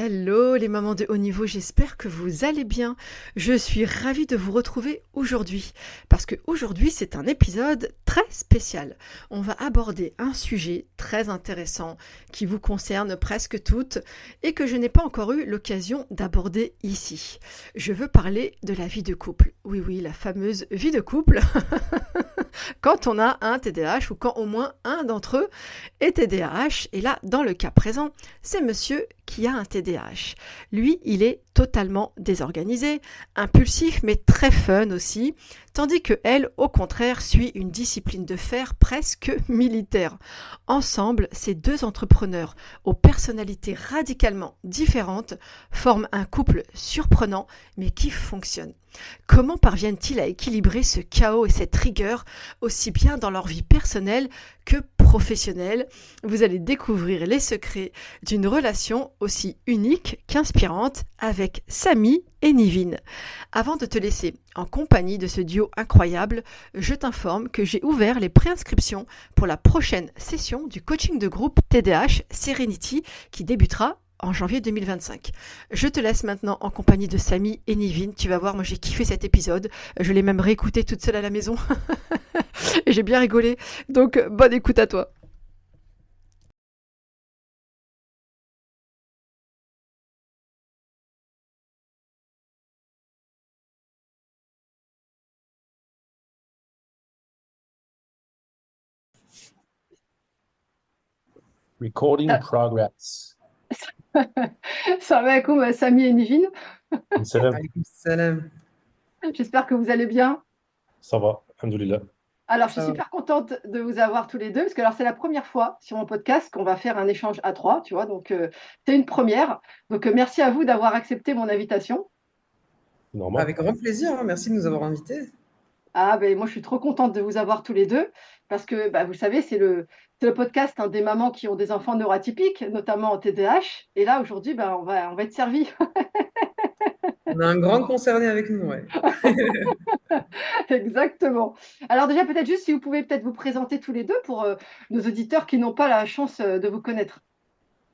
Hello les mamans de haut niveau, j'espère que vous allez bien. Je suis ravie de vous retrouver aujourd'hui parce que aujourd'hui c'est un épisode très spécial. On va aborder un sujet très intéressant qui vous concerne presque toutes et que je n'ai pas encore eu l'occasion d'aborder ici. Je veux parler de la vie de couple. Oui oui, la fameuse vie de couple quand on a un TDAH ou quand au moins un d'entre eux est TDAH. Et là, dans le cas présent, c'est monsieur qui a un TDAH. Lui, il est totalement désorganisé, impulsif, mais très fun aussi, tandis que elle, au contraire, suit une discipline de fer presque militaire. Ensemble, ces deux entrepreneurs aux personnalités radicalement différentes forment un couple surprenant, mais qui fonctionne. Comment parviennent-ils à équilibrer ce chaos et cette rigueur aussi bien dans leur vie personnelle que professionnelle? Vous allez découvrir les secrets d'une relation aussi unique qu'inspirante avec Samy et Nivine. Avant de te laisser en compagnie de ce duo incroyable, je t'informe que j'ai ouvert les préinscriptions pour la prochaine session du coaching de groupe TDAH Serenity qui débutera en janvier 2025. Je te laisse maintenant en compagnie de Samy et Nivine. Tu vas voir, moi j'ai kiffé cet épisode. Je l'ai même réécouté toute seule à la maison. Et j'ai bien rigolé. Donc, bonne écoute à toi. Recording Ah, progress. salam alaikum, Samy et Nivine. Salam, Alaykoum salam. J'espère que vous allez bien. ça va, alhamdoulilah. Alors, je suis Ça va. super contente de vous avoir tous les deux, parce que alors c'est la première fois sur mon podcast qu'on va faire un échange à trois, tu vois, donc c'est une première. Donc, merci à vous d'avoir accepté mon invitation. C'est normal. Avec grand plaisir, hein. Merci de nous avoir invités. Ah, ben moi, je suis trop contente de vous avoir tous les deux, parce que, bah, vous savez, c'est le podcast hein, des mamans qui ont des enfants neuroatypiques, notamment en TDAH. Et là, aujourd'hui, bah, on va être servis. On a un grand concerné avec nous, ouais. Exactement. Alors déjà, peut-être juste si vous pouvez peut-être vous présenter tous les deux pour nos auditeurs qui n'ont pas la chance de vous connaître.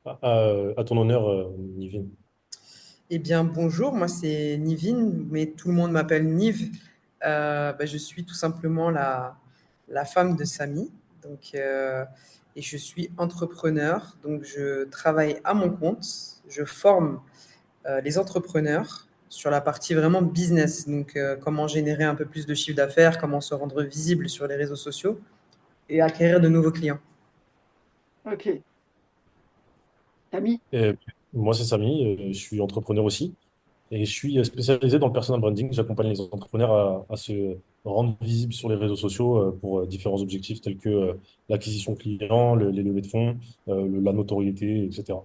À ton honneur, Nivine. Eh bien, bonjour, moi c'est Nivine, mais tout le monde m'appelle Nive. Je suis tout simplement la femme de Samy. Et je suis entrepreneur, donc je travaille à mon compte. Je forme les entrepreneurs sur la partie vraiment business, comment générer un peu plus de chiffre d'affaires, comment se rendre visible sur les réseaux sociaux et acquérir de nouveaux clients. Ok. Camille. Et moi, c'est Samy, je suis entrepreneur aussi. Et je suis spécialisé dans le personal branding. J'accompagne les entrepreneurs à se rendre visibles sur les réseaux sociaux pour différents objectifs tels que l'acquisition client, les levées de fonds, la notoriété, etc.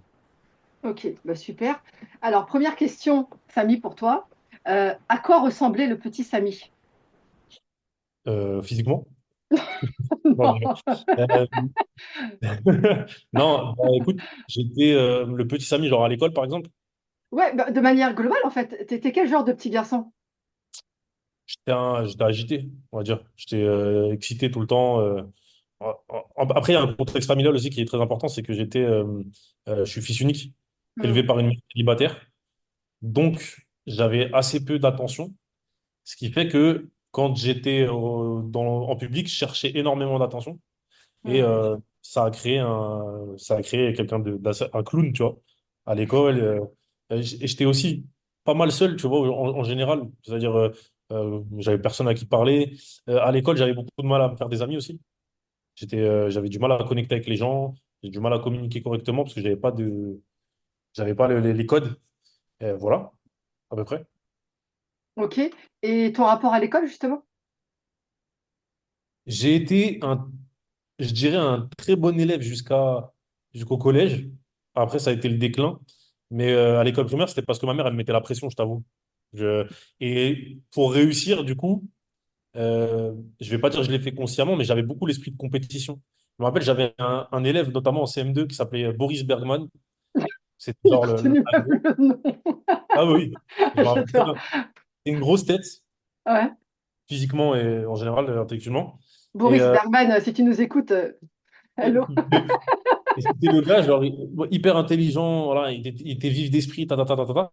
Ok, bah super. Alors, première question, Samy, pour toi. À quoi ressemblait le petit Samy? Physiquement? Non, je Non. rigole. Non, bah, écoute, j'étais le petit Samy, genre à l'école, par exemple. Ouais, bah, de manière globale, en fait, t'étais quel genre de petit garçon? J'étais agité, on va dire. J'étais excité tout le temps. Après, il y a un contexte familial aussi qui est très important, c'est que je suis fils unique, Hmm. élevé par une mère célibataire. Donc, j'avais assez peu d'attention, ce qui fait que quand j'étais en public, je cherchais énormément d'attention. Et Hmm. ça a créé quelqu'un un clown, tu vois, à l'école. Et j'étais aussi pas mal seul, tu vois, en général. C'est-à-dire, j'avais personne à qui parler. À l'école, j'avais beaucoup de mal à me faire des amis aussi. J'avais du mal à connecter avec les gens. J'ai du mal à communiquer correctement parce que j'avais pas les codes. Et voilà, à peu près. Ok. Et ton rapport à l'école, justement? J'ai été je dirais, un très bon élève jusqu'au collège. Après, ça a été le déclin. Mais à l'école primaire, c'était parce que ma mère, elle me mettait la pression, je t'avoue. Je... Et pour réussir, du coup, je vais pas dire que je l'ai fait consciemment, mais j'avais beaucoup l'esprit de compétition. Je me rappelle, j'avais un élève, notamment en CM2, qui s'appelait Boris Bergman. C'était J'ai genre retenu même le nom. Ah oui, je me rappelle très J'adore. bien. C'était une grosse tête, Ouais. physiquement et en général, intellectuellement. Et Boris Bergman, si tu nous écoutes, hello. Et c'était le gars, genre, hyper intelligent, voilà, il était vif d'esprit, ta, ta, ta, ta, ta, ta.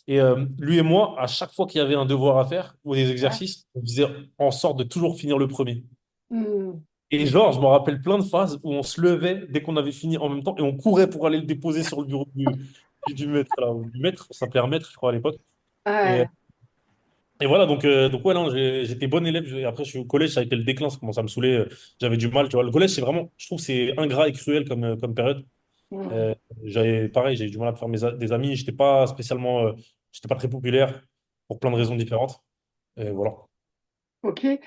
Et lui et moi, à chaque fois qu'il y avait un devoir à faire ou des Ouais. exercices, on faisait en sorte de toujours finir le premier. Hmm. Et genre, je me rappelle plein de phases où on se levait dès qu'on avait fini en même temps et on courait pour aller le déposer sur le bureau du maître, là, ou du maître, ça s'appelait un maître, je crois, à l'époque. Et, Ouais. et voilà, donc ouais, non, j'étais bon élève. Après, je suis au collège, ça a été le déclin, ça commence à me saouler. J'avais du mal, tu vois. Le collège, c'est vraiment, je trouve, c'est ingrat et cruel comme période. Hmm. Euh, pareil, j'ai eu du mal à faire des amis. J'étais pas spécialement, j'étais pas très populaire pour plein de raisons différentes. Et voilà. Ok. Et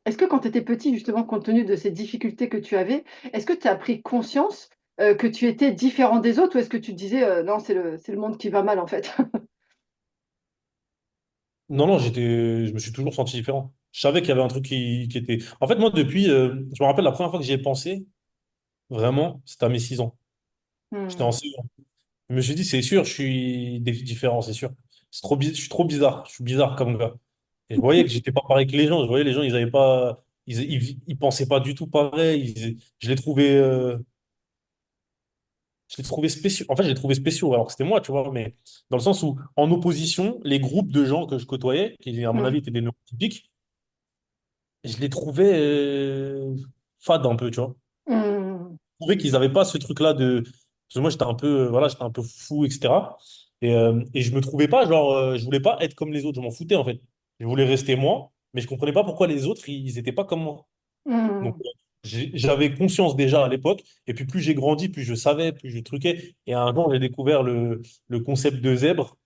est-ce que quand tu étais petit, justement, compte tenu de ces difficultés que tu avais, est-ce que tu as pris conscience que tu étais différent des autres ou est-ce que tu te disais non, c'est le monde qui va mal en fait? Non, non, je me suis toujours senti différent. Je savais qu'il y avait un truc qui était. En fait, moi, depuis, je me rappelle la première fois que j'y ai pensé, vraiment, c'était à mes 6 ans. J'étais Hmm. en CE1. Je me suis dit, c'est sûr, je suis différent, c'est sûr. Je suis trop bizarre. Je suis bizarre comme gars. Et je voyais que j'étais pas pareil que les gens. Je voyais les gens, ils avaient pas, ils pensaient pas du tout pareil. Je les trouvais spéciaux. En fait, je les trouvais spéciaux, alors que c'était moi, tu vois. Mais dans le sens où, en opposition, les groupes de gens que je côtoyais, qui, à mon Hmm. avis, étaient des neurotypiques, je les trouvais fades un peu, tu vois. Hmm. Je trouvais qu'ils n'avaient pas ce truc-là de. Parce que moi, j'étais un peu, voilà, j'étais un peu fou, etc. Et je me trouvais pas, genre, je voulais pas être comme les autres. Je m'en foutais, en fait. Je voulais rester moi, mais je comprenais pas pourquoi les autres, ils étaient pas comme moi. Donc, Hmm. j'avais conscience déjà à l'époque. Et puis, plus j'ai grandi, plus je savais, plus je truquais. Et un jour, j'ai découvert le concept de zèbre.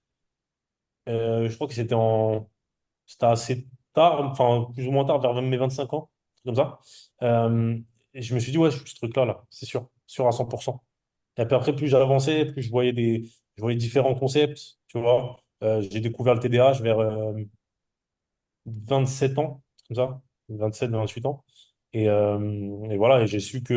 Je crois que c'était assez tard, enfin, plus ou moins tard, vers mes 25 ans, comme ça. Euh, et je me suis dit, ouais, je suis ce truc-là, là, c'est sûr, sûr à 100%. Et puis après, plus j'avançais, plus je voyais différents concepts, tu vois. J'ai découvert le TDAH vers 27 ans, comme ça, 27, 28 ans. Et voilà, et j'ai su que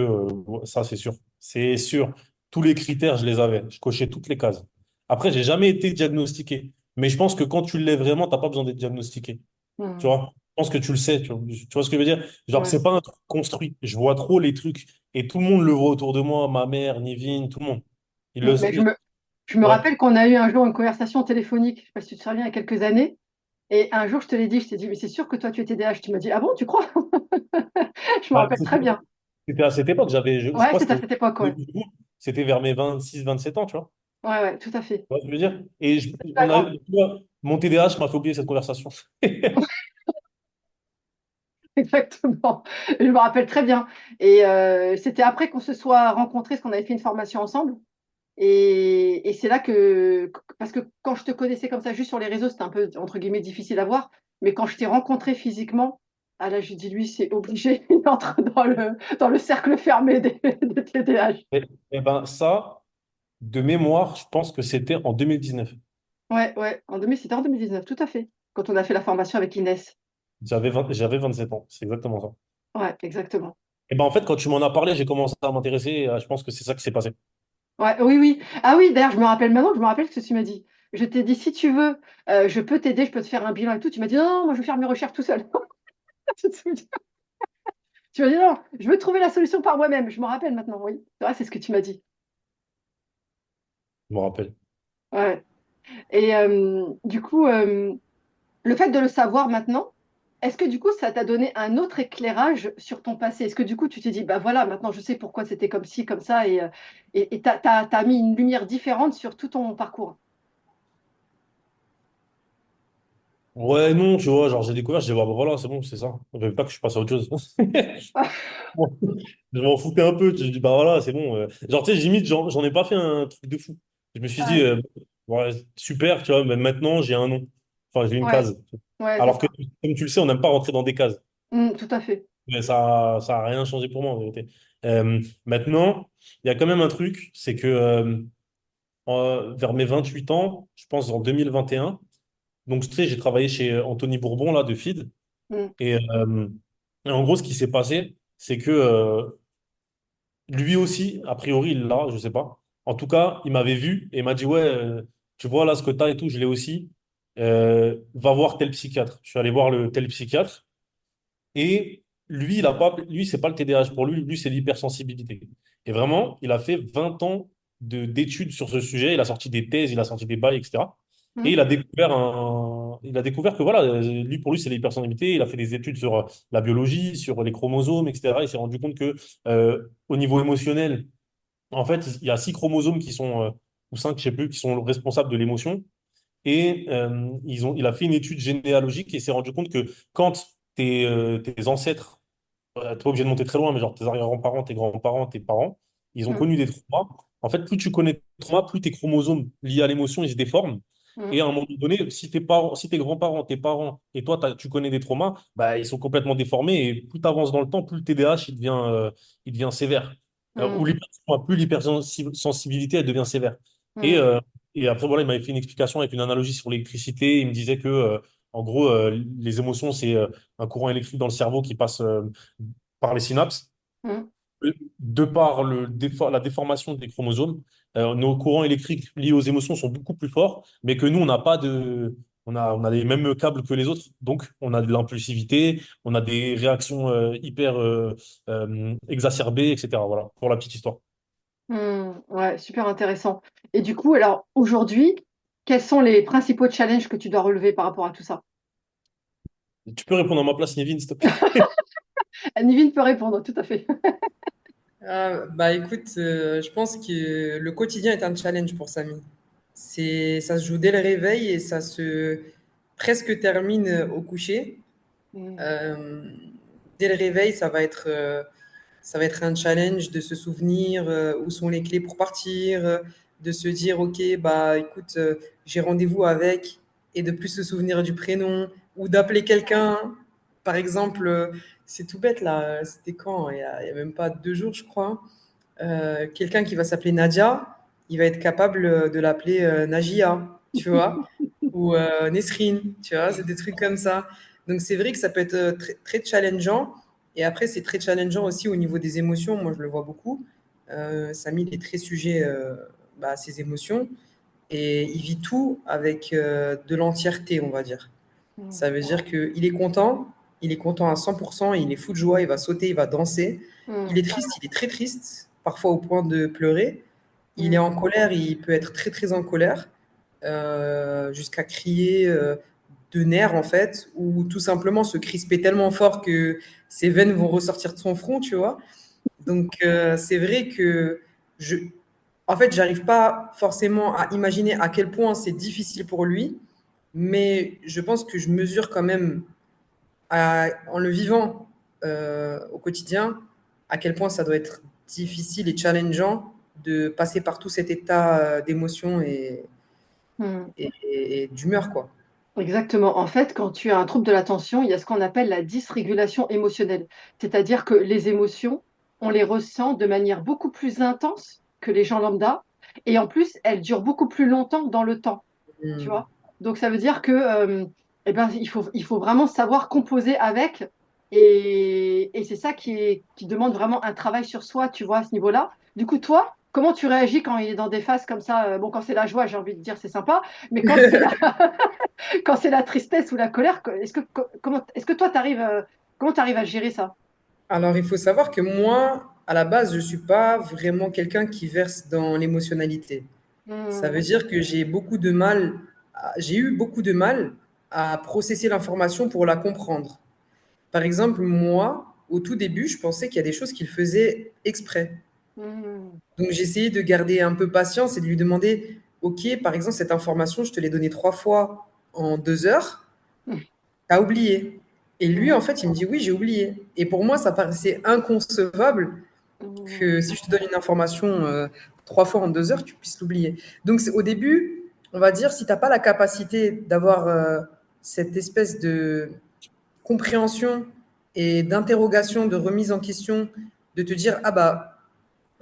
ouais, ça, c'est sûr. C'est sûr. Tous les critères, je les avais. Je cochais toutes les cases. Après, j'ai jamais été diagnostiqué. Mais je pense que quand tu l'es vraiment, t'as pas besoin d'être diagnostiqué. Tu Hmm. vois? Je pense que tu le sais. Tu vois ce que je veux dire? Genre, Ouais. c'est pas un truc construit. Je vois trop les trucs. Et tout le monde le voit autour de moi. Ma mère, Nivine, tout le monde. Ils Hmm. le... Mais je me Ouais. rappelle qu'on a eu un jour une conversation téléphonique, je sais pas si tu te souviens, il y a quelques années. Et un jour, je te l'ai dit, je t'ai dit, mais c'est sûr que toi, tu es TDAH. Tu m'as dit, ah bon, tu crois? Je me Bah, rappelle très bien. c'était à cette époque. Je Ouais, crois que c'est à c'était cette époque, ouais. c'était vers mes 26, 27 ans, tu vois. Ouais, ouais, tout à fait. Tu vois ce que je veux dire? Et Pas grande. tu vois, mon TDAH m'a fait oublier cette conversation. Exactement. Je me rappelle très bien. Et c'était après qu'on se soit rencontrés, parce qu'on avait fait une formation ensemble. Et c'est là parce que quand je te connaissais comme ça, juste sur les réseaux, c'était un peu, entre guillemets, difficile à voir. Mais quand je t'ai rencontré physiquement, ah là, j'ai dit, lui, c'est obligé, il entre dans le cercle fermé des TDAH. Et ben ça, de mémoire, je pense que c'était en 2019. Ouais, ouais, c'était en 2019, tout à fait, quand on a fait la formation avec Inès. J'avais 27 ans. C'est exactement ça. Ouais, exactement. Et ben en fait, quand tu m'en as parlé, j'ai commencé à m'intéresser. Et, je pense que c'est ça qui s'est passé. Ouais, oui, oui. Ah oui, d'ailleurs, je me rappelle maintenant, je me rappelle ce que tu m'as dit. Je t'ai dit, si tu veux, je peux t'aider, je peux te faire un bilan et tout. Tu m'as dit, non, non, moi, je vais faire mes recherches tout seul. Tu te souviens. Tu m'as dit, non, je veux trouver la solution par moi-même. Je me rappelle maintenant, oui. C'est vrai, c'est ce que tu m'as dit. Je me rappelle. Ouais. Et du coup, le fait de le savoir maintenant, est-ce que du coup, ça t'a donné un autre éclairage sur ton passé? Est-ce que du coup, tu t'es dit, bah voilà, maintenant je sais pourquoi c'était comme ci, comme ça, et t'as mis une lumière différente sur tout ton parcours? Ouais, non, tu vois, genre j'ai découvert, je dis, bah, voilà, c'est bon, c'est ça. Je savais pas que je suis passé à autre chose. Bon, je m'en foutais un peu. Je dis, bah voilà, c'est bon. Genre, tu sais, limite, j'en ai pas fait un truc de fou. Je me suis dit, Ouais, ouais, super, tu vois, mais maintenant j'ai un nom. Enfin, j'ai une ouais, case. ouais, c'est Alors que, ça. comme tu le sais, on n'aime pas rentrer dans des cases. Tout à fait. Mais ça a rien changé pour moi, en vérité. Maintenant, il y a quand même un truc, c'est que vers mes 28 ans, je pense en 2021, donc tu sais, j'ai travaillé chez Anthony Bourbon, là, de Feed. Mm, Et en gros, ce qui s'est passé, c'est que lui aussi, a priori, il l'a, je sais pas. En tout cas, il m'avait vu et il m'a dit, ouais, tu vois là ce que tu as et tout, je l'ai aussi. Va voir tel psychiatre. Je suis allé voir le tel psychiatre. Et lui, il a pas, lui, c'est pas le TDAH pour lui, lui, c'est l'hypersensibilité. Et vraiment, il a fait 20 ans d'études sur ce sujet. Il a sorti des thèses, il a sorti des bails, etc. Et Mhm. il a découvert que voilà, lui, pour lui, c'est l'hypersensibilité. Il a fait des études sur la biologie, sur les chromosomes, etc. Il s'est rendu compte que au niveau émotionnel, en fait, il y a 6 chromosomes qui sont, ou 5, je sais plus, qui sont responsables de l'émotion. Et il a fait une étude généalogique et s'est rendu compte que quand tes ancêtres, t'es pas obligé de monter très loin, mais genre tes arrière-grands-parents, tes grands-parents, tes parents, ils ont Mhm. connu des traumas. En fait, plus tu connais tes traumas, plus tes chromosomes liés à l'émotion, ils se déforment. Et à Mhm. un moment donné, si tes parents, si tes grands-parents, tes parents et toi, tu connais des traumas, bah, ils sont complètement déformés. Et plus tu avances dans le temps, plus le TDAH il devient sévère. Ou Mhm. plus l'hypersensibilité, elle devient sévère. Et, Mhm. euh, et après, voilà, il m'avait fait une explication avec une analogie sur l'électricité. Il me disait que, en gros, les émotions, c'est un courant électrique dans le cerveau qui passe par les synapses. Mhm. De par la déformation des chromosomes, nos courants électriques liés aux émotions sont beaucoup plus forts, mais que nous, on n'a pas de... on a les mêmes câbles que les autres, donc on a de l'impulsivité, on a des réactions hyper exacerbées, etc. Voilà, pour la petite histoire. Ouais, super intéressant. Et du coup, alors aujourd'hui, quels sont les principaux challenges que tu dois relever par rapport à tout ça? Tu peux répondre à ma place, Nevin, s'il te plaît? Nivine peut répondre, tout à fait. Bah écoute, je pense que le quotidien est un challenge pour Samy. Ça se joue dès le réveil et ça se presque termine au coucher. Mhm. Euh, Dès le réveil, ça va être un challenge de se souvenir où sont les clés pour partir, de se dire, OK, bah écoute, j'ai rendez-vous avec, et de plus se souvenir du prénom, ou d'appeler quelqu'un. Par exemple, c'est tout bête là, c'était quand? Il y a même pas 2 jours, je crois. Quelqu'un qui va s'appeler Nadia, il va être capable de l'appeler Najia, tu vois, ou Nesrine, tu vois, c'est des trucs comme ça. Donc c'est vrai que ça peut être très, très challengeant. Et après, c'est très challengeant aussi au niveau des émotions. Moi, je le vois beaucoup. Samy, il est très sujet bah, à ses émotions et il vit tout avec de l'entièreté, on va dire. Mhm. Ça veut dire il est content à 100%, il est fou de joie, il va sauter, il va danser. Il est Mhm. triste, il est très triste, parfois au point de pleurer. Il est Mhm. en colère, il peut être très très en colère, jusqu'à crier de nerfs en fait, ou tout simplement se crisper tellement fort que ses veines vont ressortir de son front, tu vois. Donc c'est vrai que je, en fait, j'arrive pas forcément à imaginer à quel point c'est difficile pour lui, mais je pense que je mesure quand même, en le vivant au quotidien, à quel point ça doit être difficile et challengeant de passer par tout cet état d'émotion Mhm. et d'humeur, quoi. Exactement. En fait, quand tu as un trouble de l'attention, il y a ce qu'on appelle la dysrégulation émotionnelle. C'est-à-dire que les émotions, on les ressent de manière beaucoup plus intense que les gens lambda. Et en plus, elles durent beaucoup plus longtemps dans le temps. Tu Hmm. vois? Donc ça veut dire que eh ben, il faut vraiment savoir composer avec. Et c'est ça qui demande vraiment un travail sur soi, tu vois, à ce niveau-là. Du coup, toi, comment tu réagis quand il est dans des phases comme ça? Bon, quand c'est la joie, j'ai envie de dire, c'est sympa. Mais quand c'est quand c'est la tristesse ou la colère, est-ce que toi, comment tu arrives à gérer ça? Alors, il faut savoir que moi, à la base, je suis pas vraiment quelqu'un qui verse dans l'émotionnalité. Ça Hmm. veut dire que j'ai eu beaucoup de mal à processer l'information pour la comprendre. Par exemple, moi, au tout début, je pensais qu'il y a des choses qu'il faisait exprès. Hmm. Donc, j'ai essayé de garder un peu patience et de lui demander, OK, par exemple, cette information, je te l'ai donnée 3 fois en 2 heures, t'as oublié. Et lui, Hmm. en fait, il me dit, oui, j'ai oublié. Et pour moi, ça paraissait inconcevable Hmm. que si je te donne une information 3 fois en 2 heures, tu puisses l'oublier. Donc, au début, on va dire, si tu n'as pas la capacité d'avoir cette espèce de compréhension et d'interrogation, de remise en question, de te dire, ah bah,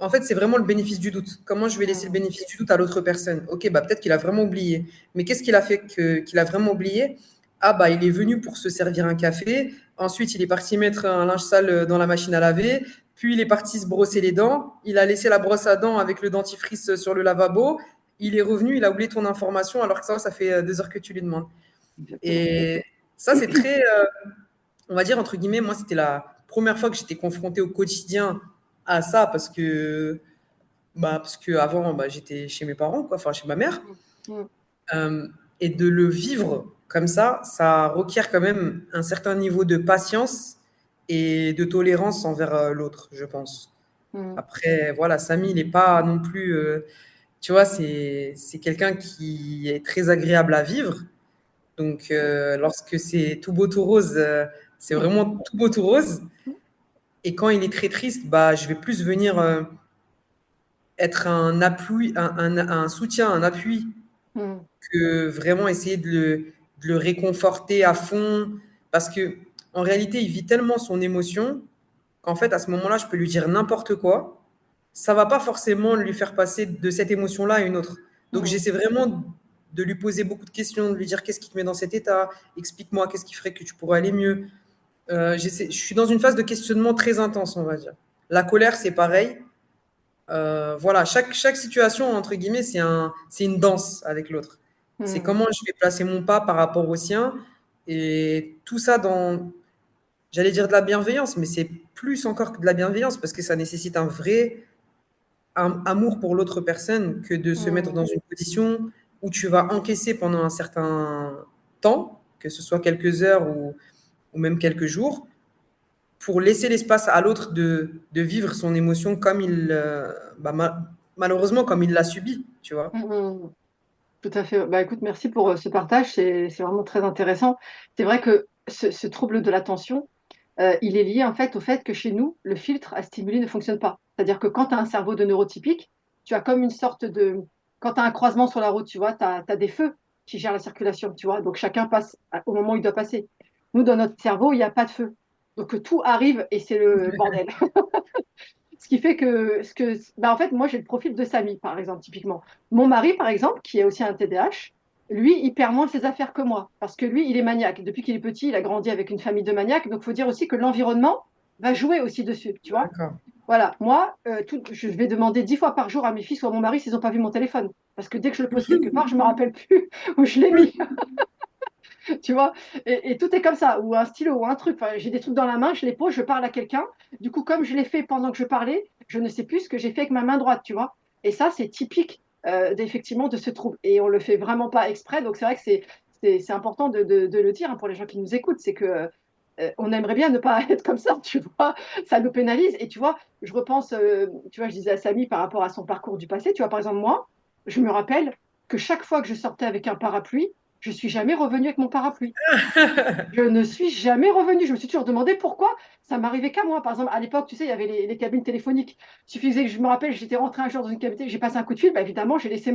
en fait, c'est vraiment le bénéfice du doute. Comment je vais laisser le Hmm. bénéfice du doute à l'autre personne? Ok, bah peut-être qu'il a vraiment oublié. Mais qu'est-ce qu'il a fait qu'il a vraiment oublié? Ah bah il est venu pour se servir un café. Ensuite, il est parti mettre un linge sale dans la machine à laver. Puis il est parti se brosser les dents. Il a laissé la brosse à dents avec le dentifrice sur le lavabo. Il est revenu, il a oublié ton information alors que ça fait 2 heures que tu lui demandes. Exactement. Et ça, c'est très, on va dire, entre guillemets, moi, c'était la première fois que j'étais confronté au quotidien à ça parce que avant, j'étais chez mes parents, quoi, enfin chez ma mère. Mm. Mm. Euh, et de le vivre comme ça requiert quand même un certain niveau de patience et de tolérance envers l'autre, je pense. Mm. Après, voilà, Samy, il n'est pas non plus, tu vois, c'est quelqu'un qui est très agréable à vivre. Donc, lorsque c'est tout beau, tout rose, c'est vraiment tout beau, tout rose. Et quand il est très triste, je vais plus venir être un appui, un soutien, un appui, Mm. que vraiment essayer de le réconforter à fond. Parce que en réalité, il vit tellement son émotion qu'en fait, à ce moment-là, je peux lui dire n'importe quoi. Ça va pas forcément lui faire passer de cette émotion-là à une autre. Donc, Mm. j'essaie vraiment de lui poser beaucoup de questions, de lui dire qu'est-ce qui te met dans cet état, explique-moi qu'est-ce qui ferait que tu pourrais aller mieux. Je suis dans une phase de questionnement très intense, on va dire. La colère, c'est pareil. Voilà, chaque situation, entre guillemets, c'est une danse avec l'autre. C'est Mm. comment je vais placer mon pas par rapport au sien. Et tout ça dans, j'allais dire de la bienveillance, mais c'est plus encore que de la bienveillance parce que ça nécessite un vrai amour pour l'autre personne que de se mettre dans Mm. une position où tu vas encaisser pendant un certain temps, que ce soit quelques heures ou même quelques jours, pour laisser l'espace à l'autre de vivre son émotion comme malheureusement, comme il l'a subi, tu vois. Mm. Tout à fait. Bah, écoute, merci pour ce partage. C'est vraiment très intéressant. C'est vrai que ce trouble de l'attention, il est lié en fait au fait que chez nous, le filtre à stimuler ne fonctionne pas. C'est-à-dire que quand tu as un cerveau de neurotypique, tu as comme une sorte de... Quand tu as un croisement sur la route, tu vois, tu as des feux qui gèrent la circulation, tu vois. Donc chacun passe au moment où il doit passer. Nous, dans notre cerveau, il n'y a pas de feu. Donc tout arrive et c'est le bordel. Ce qui fait en fait, moi, j'ai le profil de Samy, par exemple, typiquement. Mon mari, par exemple, qui est aussi un TDAH, lui, il perd moins ses affaires que moi, parce que lui, il est maniaque. Depuis qu'il est petit, il a grandi avec une famille de maniaques, donc il faut dire aussi que l'environnement va jouer aussi dessus, tu vois. D'accord. Voilà, moi, je vais demander 10 fois par jour à mes fils ou à mon mari s'ils n'ont pas vu mon téléphone, parce que dès que je le pose quelque part, je me rappelle plus où je l'ai mis. Tu vois, et tout est comme ça, ou un stylo, ou un truc. Enfin, j'ai des trucs dans la main, je les pose, je parle à quelqu'un. Du coup, comme je l'ai fait pendant que je parlais, je ne sais plus ce que j'ai fait avec ma main droite, tu vois. Et ça, c'est typique effectivement de ce trouble. Et on le fait vraiment pas exprès. Donc, c'est vrai que c'est important de le dire hein, pour les gens qui nous écoutent. C'est que on aimerait bien ne pas être comme ça, tu vois. Ça nous pénalise. Et tu vois, je repense, tu vois, je disais à Samy par rapport à son parcours du passé. Tu vois, par exemple, moi, je me rappelle que chaque fois que je sortais avec un parapluie, je suis jamais revenue avec mon parapluie. Je ne suis jamais revenue. Je me suis toujours demandé pourquoi ça m'arrivait qu'à moi. Par exemple, à l'époque, tu sais, il y avait les cabines téléphoniques. Il suffisait que je me rappelle, j'étais rentrée un jour dans une cabine, j'ai passé un coup de fil, bah, évidemment, j'ai laissé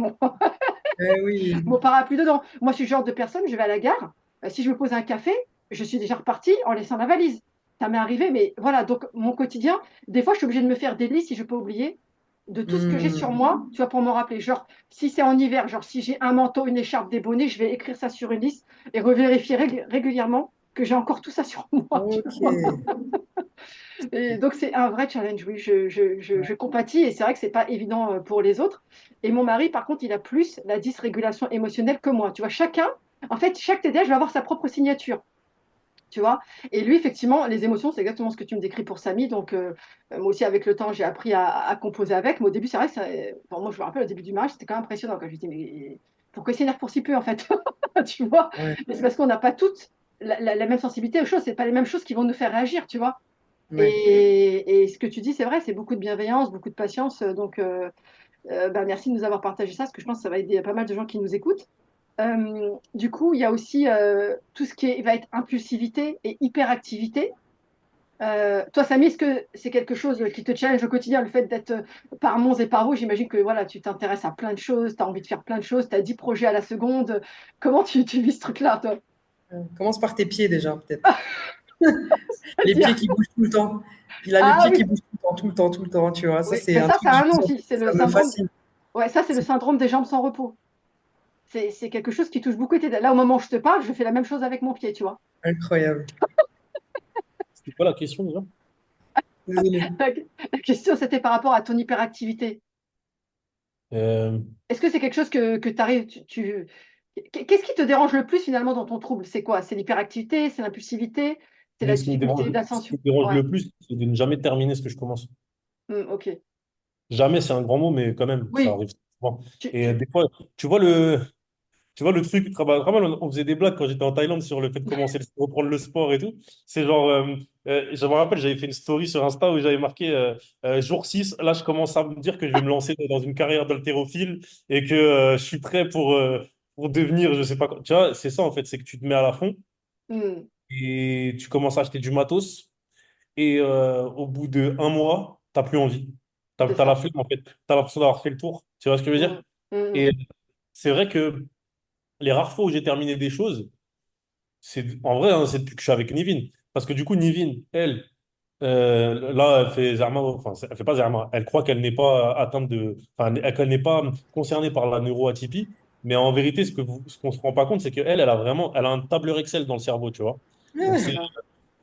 Eh oui. mon parapluie dedans. Moi, je suis le genre de personne, je vais à la gare. Si je me pose un café, je suis déjà repartie en laissant la valise. Ça m'est arrivé, mais voilà, donc mon quotidien, des fois, je suis obligée de me faire des listes si je peux oublier de tout ce que j'ai sur Hmm. moi, tu vois, pour me rappeler. Genre, si c'est en hiver, genre, si j'ai un manteau, une écharpe, des bonnets, je vais écrire ça sur une liste et revérifier régulièrement que j'ai encore tout ça sur moi, tu Ok. vois. Et donc, c'est un vrai challenge, oui, je compatis et c'est vrai que c'est pas évident pour les autres. Et mon mari, par contre, il a plus la dysrégulation émotionnelle que moi. Tu vois, en fait, chaque TDAH va avoir sa propre signature. Tu vois, et lui, effectivement, les émotions, c'est exactement ce que tu me décris pour Samy. Donc, moi aussi, avec le temps, j'ai appris à composer avec. Mais au début, c'est vrai que bon, moi, je me rappelle, au début du mariage, c'était quand même impressionnant. Quand je me dis, mais pourquoi il s'énerve pour si peu, en fait? Tu vois, Ouais. mais c'est parce qu'on n'a pas toutes la même sensibilité aux choses. C'est pas les mêmes choses qui vont nous faire réagir, tu vois. Ouais. Et ce que tu dis, c'est vrai, c'est beaucoup de bienveillance, beaucoup de patience. Donc, bah, merci de nous avoir partagé ça, parce que je pense que ça va aider pas mal de gens qui nous écoutent. Du coup, il y a aussi tout ce va être impulsivité et hyperactivité. Toi, Samy, est-ce que c'est quelque chose qui te challenge au quotidien, le fait d'être par monts et par où? J'imagine que voilà, tu t'intéresses à plein de choses, tu as envie de faire plein de choses, tu as 10 projets à la seconde. Comment tu vis ce truc-là, toi? Commence par tes pieds déjà, peut-être. Les pieds C'est-à-dire, qui bougent tout le temps. Il a les ah pieds qui oui, bougent tout le temps, tout le temps, tout le temps, tu vois. Ça, oui, c'est mais un ça, truc ça a un nom difficile. aussi, c'est le Ça me syndrome. fascine. Ouais, ça, c'est le C'est- syndrome des jambes sans repos. C'est quelque chose qui touche beaucoup. Là, au moment où je te parle, je fais la même chose avec mon pied, tu vois. Incroyable. C'était quoi la question déjà? Désolée. La question, c'était par rapport à ton hyperactivité. Euh, Est-ce que c'est quelque chose que tu arrives, Qu'est-ce qui te dérange le plus finalement dans ton trouble? C'est quoi? C'est l'hyperactivité, c'est l'impulsivité, c'est mais la ce qui me dérange, difficulté ce qui d'ascension. me dérange Ouais. le plus, c'est de ne jamais terminer ce que je commence. Ok. Jamais, c'est un grand mot, mais quand même, ça Oui. arrive souvent. Tu, Et tu- des fois, tu vois le, tu vois le truc, vraiment, on faisait des blagues quand j'étais en Thaïlande sur le fait de commencer, reprendre le sport et tout. C'est genre, je me rappelle, j'avais fait une story sur Insta où j'avais marqué jour 6 là, je commence à me dire que je vais me lancer dans une carrière d'haltérophile et que je suis prêt pour devenir, je sais pas quoi. Tu vois, c'est ça en fait, c'est que tu te mets à la fond Hmm, et tu commences à acheter du matos et au bout de 1 mois, t'as plus envie. c'est T'as la ça. flemme en fait, t'as l'impression d'avoir fait le tour. Tu vois ce que je veux Hmm, dire? Et hmm, c'est vrai que les rares fois où j'ai terminé des choses, en vrai, hein, c'est depuis que je suis avec Nivin. Parce que du coup, Nivin, elle, là, elle fait Zerma, enfin, elle fait pas Zerma. Elle croit qu'elle n'est pas atteinte enfin, qu'elle n'est pas concernée par la neuroatypie. Mais en vérité, ce qu'on se rend pas compte, c'est qu'elle, elle a un tableur Excel dans le cerveau, tu vois. Donc, c'est ça.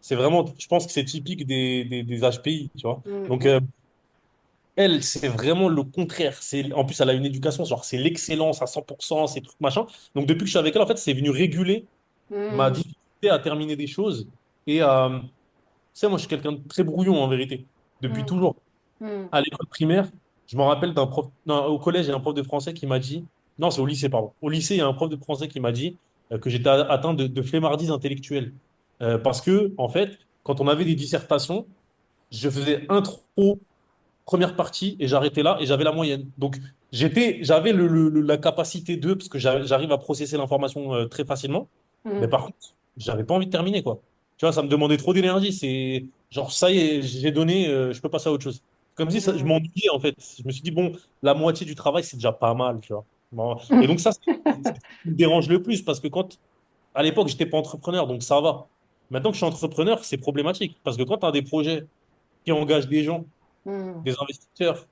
c'est vraiment, je pense que c'est typique des HPI, tu vois. Hmm, Donc, hmm, elle, c'est vraiment le contraire. En plus, elle a une éducation, genre, c'est l'excellence à 100%, ces trucs, machin. Donc, depuis que je suis avec elle, en fait, c'est venu réguler ma hmm, difficulté à terminer des choses. Et tu sais, moi, je suis quelqu'un de très brouillon en vérité, depuis hmm, toujours. hmm, À l'école primaire, je me rappelle d'un prof, non, au collège, il y a un prof de français qui m'a dit, non, c'est au lycée, pardon. Au lycée, il y a un prof de français qui m'a dit que j'étais atteint de flemmardise intellectuelle. Parce que, en fait, quand on avait des dissertations, je faisais intro, première partie et j'arrêtais là et j'avais la moyenne. Donc, j'avais la capacité de, parce que j'arrive à processer l'information très facilement, mais hmm, par contre, j'avais pas envie de terminer, quoi. Tu vois, ça me demandait trop d'énergie. C'est genre, ça y est, j'ai donné, je peux passer à autre chose. Comme si je hmm, m'ennuyais, en fait. Je me suis dit, bon, la moitié du travail, c'est déjà pas mal, tu vois. Bon. Et donc, ça, c'est ce qui me dérange le plus parce que à l'époque, j'étais pas entrepreneur, donc ça va. Maintenant que je suis entrepreneur, c'est problématique parce que quand tu as des projets qui engagent des gens, hmm, des investisseurs,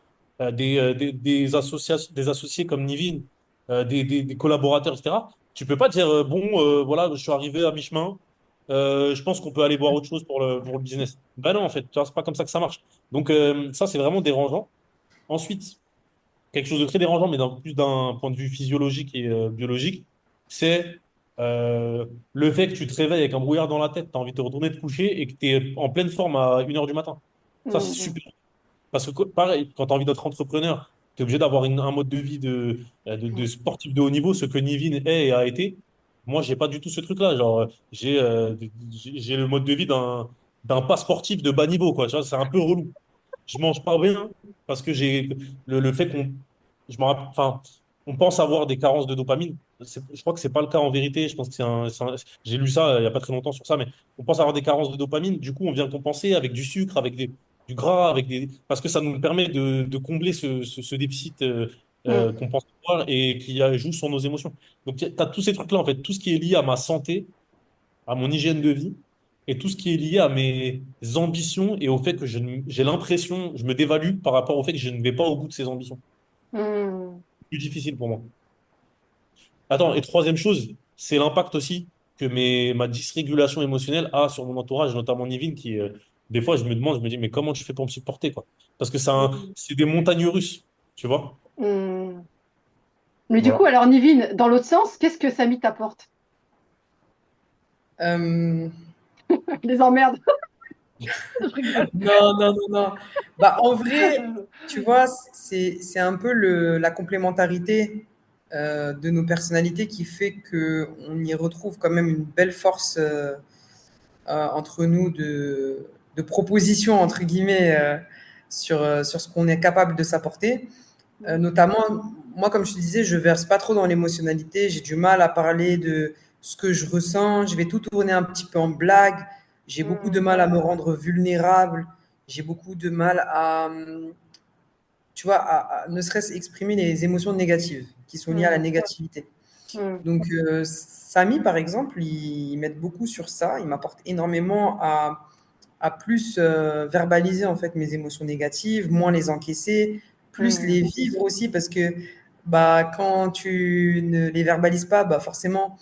des associés comme Nivin, des collaborateurs, etc. Tu peux pas dire, bon, voilà, je suis arrivé à mi-chemin, je pense qu'on peut aller voir autre chose pour le business. Ben non, en fait, tu vois, c'est pas comme ça que ça marche. Donc, ça, c'est vraiment dérangeant. Ensuite, quelque chose de très dérangeant, mais plus d'un point de vue physiologique et biologique, c'est le fait que tu te réveilles avec un brouillard dans la tête, tu as envie de te retourner te coucher et que tu es en pleine forme à 1 heure du matin. Ça, c'est hmm, super parce que, pareil, quand tu as envie d'être entrepreneur, tu es obligé d'avoir un mode de vie de hmm, sportif de haut niveau, ce que Nivin est et a été. Moi, j'ai pas du tout ce truc-là. Genre, j'ai le mode de vie d'un pas sportif de bas niveau, quoi. Tu vois, c'est un peu relou. Je mange pas bien parce que j'ai le fait enfin, on pense avoir des carences de dopamine. Je crois que c'est pas le cas en vérité. Je pense que j'ai lu ça il y a pas très longtemps sur ça, mais on pense avoir des carences de dopamine. Du coup, on vient compenser avec du sucre, du gras, parce que ça nous permet de combler ce déficit hmm, qu'on pense avoir et qui joue sur nos émotions. Donc, tu as tous ces trucs-là, en fait, tout ce qui est lié à ma santé, à mon hygiène de vie et tout ce qui est lié à mes ambitions et au fait que j'ai l'impression, je me dévalue par rapport au fait que je ne vais pas au bout de ces ambitions. hmm. C'est plus difficile pour moi. Attends, et troisième chose, c'est l'impact aussi que ma dysrégulation émotionnelle a sur mon entourage, notamment Nivine, des fois, je me dis, mais comment tu fais pour me supporter, quoi? Parce que Hmm, c'est des montagnes russes, tu vois? hmm. Mais du coup, Voilà. alors, Nivine, dans l'autre sens, qu'est-ce que Samy t'apporte? Euh, Les emmerdes. Je rigole. non, non, non, non. Bah, en vrai, tu vois, c'est un peu la complémentarité de nos personnalités qui fait qu'on y retrouve quand même une belle force entre nous de propositions, entre guillemets, sur ce qu'on est capable de s'apporter. Notamment, moi, comme je te disais, je verse pas trop dans l'émotionnalité. J'ai du mal à parler de ce que je ressens. Je vais tout tourner un petit peu en blague. J'ai beaucoup de Hmm, mal à me rendre vulnérable. J'ai beaucoup de mal à, tu vois, ne serait-ce exprimer les émotions négatives qui sont liées à la hmm, négativité. hmm, Donc, Samy, par exemple, il m'aide beaucoup sur ça. Il m'apporte énormément à plus verbaliser en fait mes émotions négatives, moins les encaisser, plus hmm, les vivre aussi parce que bah, quand tu ne les verbalises pas, bah, forcément,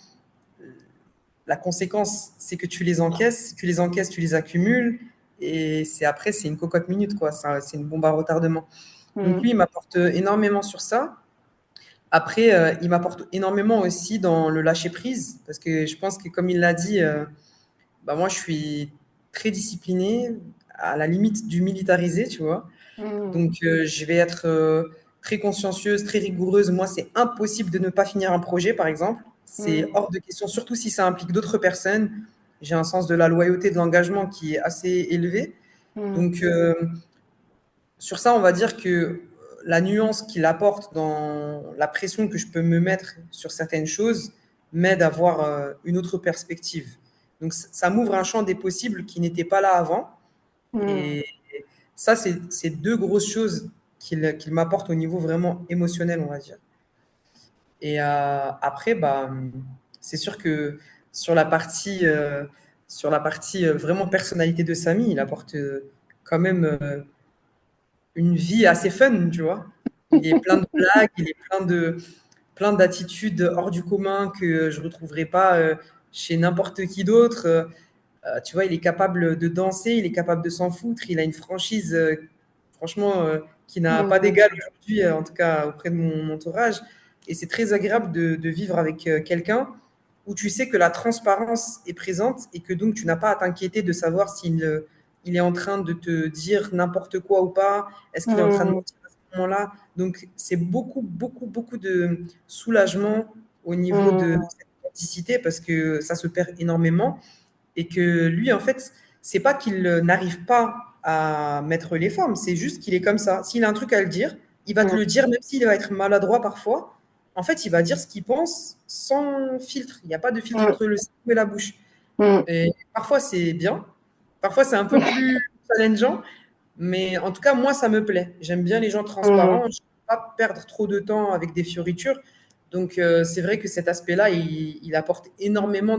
la conséquence, c'est que tu les encaisses. Si tu les encaisses, tu les accumules. Et c'est une cocotte minute, quoi. C'est une bombe à retardement. Donc lui, hmm, il m'apporte énormément sur ça. Après, il m'apporte énormément aussi dans le lâcher prise, parce que je pense que comme il l'a dit, bah moi je suis très discipliné, à la limite du militarisé, tu vois. Mm. Donc, je vais être très consciencieuse, très rigoureuse. Moi, c'est impossible de ne pas finir un projet, par exemple. C'est Mm. hors de question, surtout si ça implique d'autres personnes. J'ai un sens de la loyauté, de l'engagement qui est assez élevé. Mm. Donc, sur ça, on va dire que la nuance qu'il apporte dans la pression que je peux me mettre sur certaines choses m'aide à avoir une autre perspective. Donc, ça m'ouvre un champ des possibles qui n'était pas là avant. Mm. Et ça, c'est deux grosses choses qu'il m'apporte au niveau vraiment émotionnel, on va dire. Et après, bah, c'est sûr que sur la partie, vraiment personnalité de Samy, il apporte quand même une vie assez fun, tu vois. Il est plein de blagues, il est plein d'attitudes hors du commun que je ne retrouverai pas chez n'importe qui d'autre. Tu vois, il est capable de danser, il est capable de s'en foutre, il a une franchise, franchement, qui n'a pas Mm. d'égal aujourd'hui, en tout cas auprès de mon entourage. Et c'est très agréable de vivre avec quelqu'un où tu sais que la transparence est présente et que donc tu n'as pas à t'inquiéter de savoir il est en train de te dire n'importe quoi ou pas, est-ce qu'il est en train de Mm. mentir à ce moment-là. Donc c'est beaucoup, beaucoup, beaucoup de soulagement au niveau de Mm. cette authenticité parce que ça se perd énormément et que lui, en fait, c'est pas qu'il n'arrive pas à mettre les formes, c'est juste qu'il est comme ça. S'il a un truc à le dire, il va te Mm. le dire, même s'il va être maladroit parfois. En fait, il va dire ce qu'il pense sans filtre. Il n'y a pas de filtre Mm. entre le cerveau et la bouche. Mm. Et parfois, c'est bien. Parfois, c'est un peu plus challengeant. Mais en tout cas, moi, ça me plaît. J'aime bien les gens transparents. Mm. Je ne veux pas perdre trop de temps avec des fioritures. Donc, c'est vrai que cet aspect-là, il apporte énormément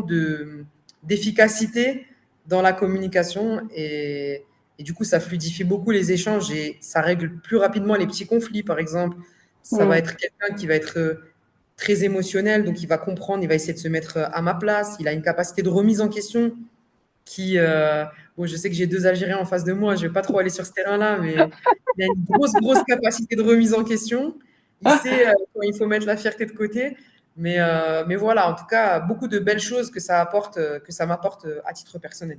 d'efficacité dans la communication et du coup, ça fluidifie beaucoup les échanges et ça règle plus rapidement les petits conflits, par exemple. Ça va Mm. être quelqu'un qui va être très émotionnel, donc il va comprendre, il va essayer de se mettre à ma place. Il a une capacité de remise en question qui, bon, je sais que j'ai deux Algériens en face de moi, je ne vais pas trop aller sur ce terrain-là, mais il a une grosse, grosse capacité de remise en question. Il sait quand il faut mettre la fierté de côté. Mais voilà, en tout cas, beaucoup de belles choses que ça apporte, que ça m'apporte à titre personnel.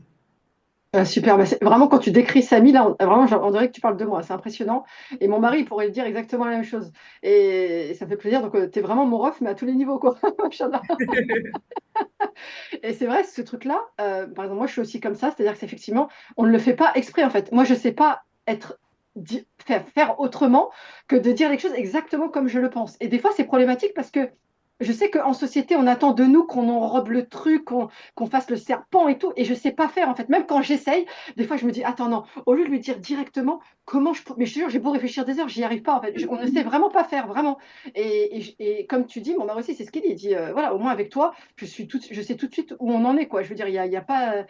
Super, bah, vraiment quand tu décris Samy, là, vraiment, on dirait que tu parles de moi, c'est impressionnant. Et mon mari il pourrait dire exactement la même chose. Et ça me fait plaisir, donc tu es vraiment mon ref, mais à tous les niveaux, quoi. Inch'Allah. Et c'est vrai, ce truc-là, par exemple, moi je suis aussi comme ça, c'est-à-dire que c'est effectivement, on ne le fait pas exprès en fait. Moi je ne sais pas faire autrement que de dire les choses exactement comme je le pense. Et des fois c'est problématique parce que je sais qu'en société, on attend de nous qu'on enrobe le truc, qu'on fasse le serpent et tout, et je ne sais pas faire en fait. Même quand j'essaye, des fois je me dis, attends, non, au lieu de lui dire directement, comment je peux. Mais je te jure, j'ai beau réfléchir des heures, j'y arrive pas en fait. On ne sait vraiment pas faire, vraiment. Et comme tu dis, mon mari aussi, c'est ce qu'il dit. Il dit, voilà, au moins avec toi, je sais tout de suite où on en est, quoi. Je veux dire, il y a pas,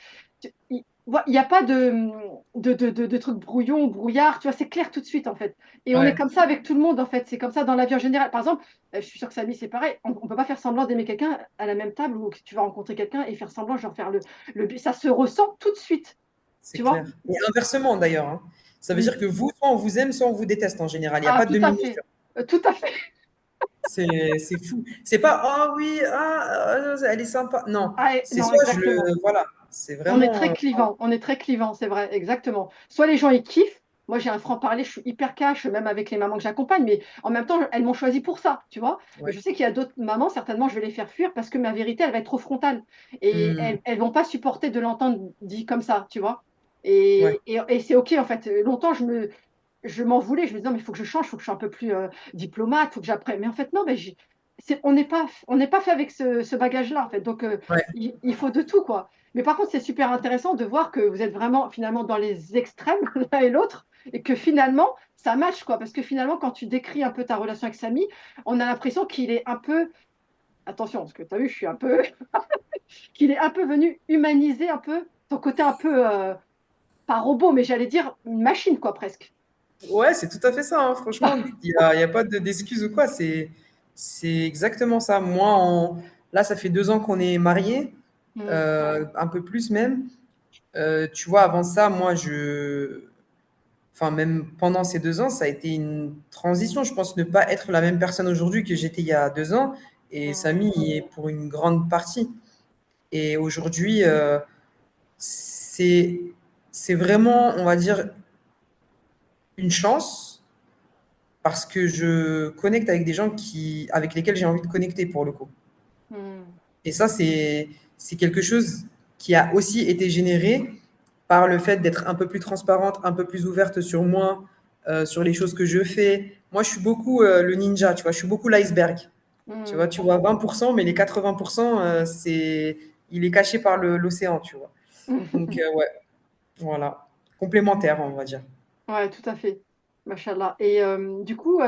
il y a pas de trucs brouillon ou brouillard, tu vois, c'est clair tout de suite, en fait. Et on est Ouais, comme ça avec tout le monde, en fait. C'est comme ça dans la vie en général. Par exemple, je suis sûre que Samy, c'est pareil. On ne peut pas faire semblant d'aimer quelqu'un à la même table ou que tu vas rencontrer quelqu'un et faire semblant, genre faire ça se ressent tout de suite, c'est tu vois? clair. Et inversement d'ailleurs, hein. Ça veut dire Oui. que vous, soit on vous aime, soit on vous déteste en général. Il n'y a Ah, pas de tout à fait. demi-mesure. Tout à fait. C'est fou. C'est pas, oh oui, elle est sympa. Non, Ah, c'est non, soit exactement. voilà, c'est On est très vraiment. clivant, on est très clivant, c'est vrai, exactement. Soit les gens ils kiffent, moi j'ai un franc-parler, je suis hyper cash, même avec les mamans que j'accompagne, mais en même temps elles m'ont choisi pour ça, tu vois. Mais Ouais. je sais qu'il y a d'autres mamans, certainement je vais les faire fuir parce que ma vérité elle va être trop frontale et Hmm, elles vont pas supporter de l'entendre dit comme ça, tu vois. ouais. Et c'est ok en fait. Longtemps je m'en voulais, je me disais non mais il faut que je change, il faut que je sois un peu plus diplomate, il faut que j'apprenne. Mais en fait non, mais on n'est pas fait avec ce bagage-là en fait, donc Ouais. il faut de tout quoi. Mais par contre, c'est super intéressant de voir que vous êtes vraiment finalement dans les extrêmes, l'un et l'autre, et que finalement, ça match, quoi. Parce que finalement, quand tu décris un peu ta relation avec Samy, on a l'impression qu'il est un peu, attention, parce que tu as vu, je suis un peu, qu'il est un peu venu humaniser un peu ton côté un peu, pas robot, mais j'allais dire une machine, quoi, presque. Ouais, c'est tout à fait ça, hein. Franchement, il y a pas d'excuse ou quoi. C'est exactement ça. Moi, là, ça fait 2 ans qu'on est mariés, Mm, un peu plus même. Tu vois, avant ça, enfin, même pendant ces 2 ans, ça a été une transition. Je pense ne pas être la même personne aujourd'hui que j'étais il y a 2 ans. Et mm, Samy y est pour une grande partie. Et aujourd'hui, c'est, c'est vraiment, on va dire, une chance parce que je connecte avec des gens avec lesquels j'ai envie de connecter pour le coup. Hmm. Et ça, c'est quelque chose qui a aussi été généré par le fait d'être un peu plus transparente, un peu plus ouverte sur moi, sur les choses que je fais. Moi, je suis beaucoup le ninja, tu vois, je suis beaucoup l'iceberg. Tu vois, Hmm. tu vois 20%, mais les 80%, il est caché par l'océan, tu vois. Donc, ouais, voilà. Complémentaire, on va dire. Ouais, tout à fait. Machallah. Et du coup,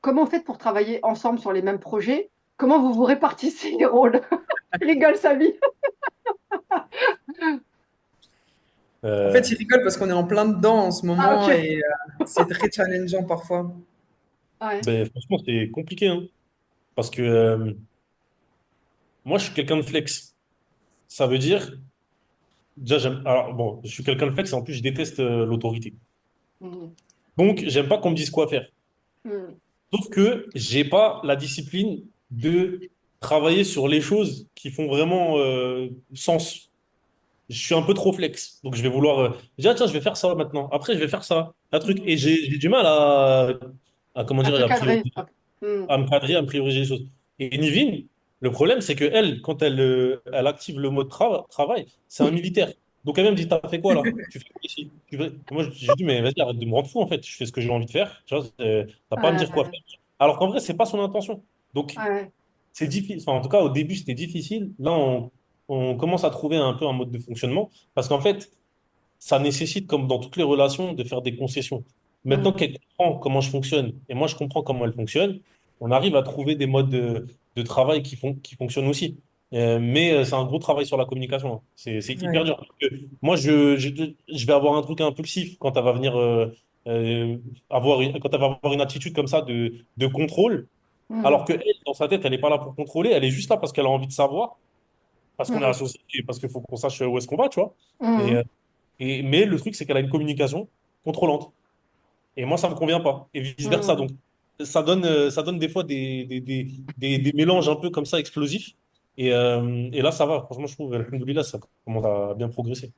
comment vous faites pour travailler ensemble sur les mêmes projets? Comment vous vous répartissez les rôles? Il rigole sa vie. En fait, Euh, il rigole parce qu'on est en plein dedans en ce Ah, moment ok. et c'est très challengeant parfois. Ouais. ben, franchement, c'est compliqué, hein, parce que moi, je suis quelqu'un de flex. Ça veut dire, déjà, alors, bon, je suis quelqu'un de flex et en plus, je déteste l'autorité. Hmm. Donc, j'aime pas qu'on me dise quoi faire. Hmm. Sauf que j'ai pas la discipline de travailler sur les choses qui font vraiment sens. Je suis un peu trop flex. Donc, je vais vouloir dire, ah, tiens, je vais faire ça maintenant. Après, je vais faire ça. Un truc. Hmm. Et j'ai du mal comment À dire, te cadrer. Hmm. à me cadrer, à me prioriser les choses. Et Nivine, le problème, c'est que elle, quand elle active le mode travail, c'est un militaire. Donc elle même dit, t'as fait quoi là? Tu fais quoi ici? Moi, j'ai dit, mais vas-y, arrête de me rendre fou, en fait. Je fais ce que j'ai envie de faire. Tu vois, t'as pas à me dire quoi Ouais, faire. Alors qu'en vrai, c'est pas son intention. Donc, ouais. c'est difficile. Enfin, en tout cas, au début, c'était difficile. Là, on commence à trouver un peu un mode de fonctionnement. Parce qu'en fait, ça nécessite, comme dans toutes les relations, de faire des concessions. Maintenant Hmm. qu'elle comprend comment je fonctionne et moi je comprends comment elle fonctionne, on arrive à trouver des modes de travail qui fonctionnent aussi. Mais c'est un gros travail sur la communication, hein. C'est hyper Ouais. dur. Parce que moi, je vais avoir un truc impulsif quand elle va venir euh, quand elle va avoir une attitude comme ça de contrôle, alors Hmm. que elle, dans sa tête, elle n'est pas là pour contrôler, elle est juste là parce qu'elle a envie de savoir, parce qu'on est Hmm. associé et parce qu'il faut qu'on sache où est-ce qu'on va, tu vois. Et, Hmm. mais le truc, c'est qu'elle a une communication contrôlante. Et moi, ça me convient pas. Et vice-versa. Hmm. Donc, ça donne des fois des mélanges un peu comme ça explosifs. Et là, ça va. Franchement, je trouve, alhamdoulilah, ça commence à bien progresser.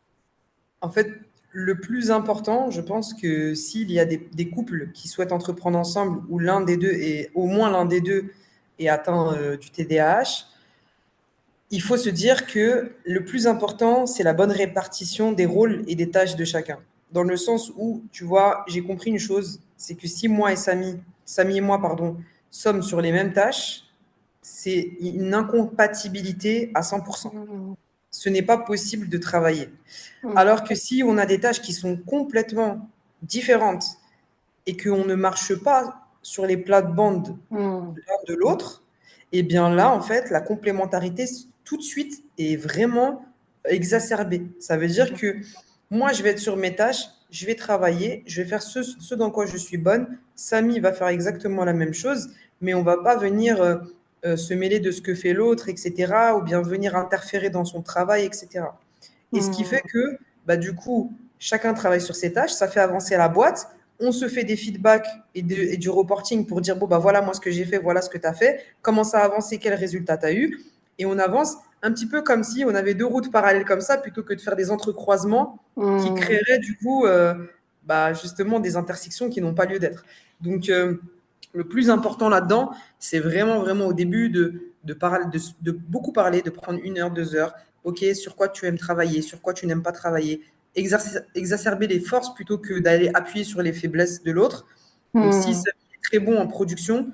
En fait, le plus important, je pense que s'il y a des couples qui souhaitent entreprendre ensemble, où l'un des deux est, au moins l'un des deux est atteint du TDAH, il faut se dire que le plus important, c'est la bonne répartition des rôles et des tâches de chacun. Dans le sens où, tu vois, j'ai compris une chose, c'est que si moi et Samy et moi, pardon, sommes sur les mêmes tâches, c'est une incompatibilité à 100%. Hmm. Ce n'est pas possible de travailler. Hmm. Alors que si on a des tâches qui sont complètement différentes et qu'on ne marche pas sur les plates-bandes Hmm. l'un de l'autre, et bien là, en fait, la complémentarité tout de suite est vraiment exacerbée. Ça veut dire que moi, je vais être sur mes tâches, je vais travailler, je vais faire ce dans quoi je suis bonne. Samy va faire exactement la même chose, mais on va pas venir se mêler de ce que fait l'autre, etc., ou bien venir interférer dans son travail, etc. Et ce qui Hmm. fait que, bah, du coup, chacun travaille sur ses tâches, ça fait avancer la boîte, on se fait des feedbacks et du reporting pour dire, bon, bah voilà moi ce que j'ai fait, voilà ce que tu as fait, comment ça a avancé, quel résultat tu as eu. Et on avance un petit peu comme si on avait deux routes parallèles comme ça, plutôt que de faire des entrecroisements qui Hmm. créeraient du coup bah, justement des intersections qui n'ont pas lieu d'être. Donc le plus important là-dedans, c'est vraiment, vraiment au début de beaucoup parler, de prendre 1 heure, 2 heures. OK, sur quoi tu aimes travailler, sur quoi tu n'aimes pas travailler. Exacerber les forces plutôt que d'aller appuyer sur les faiblesses de l'autre. Donc, si Hmm. c'est très bon en production,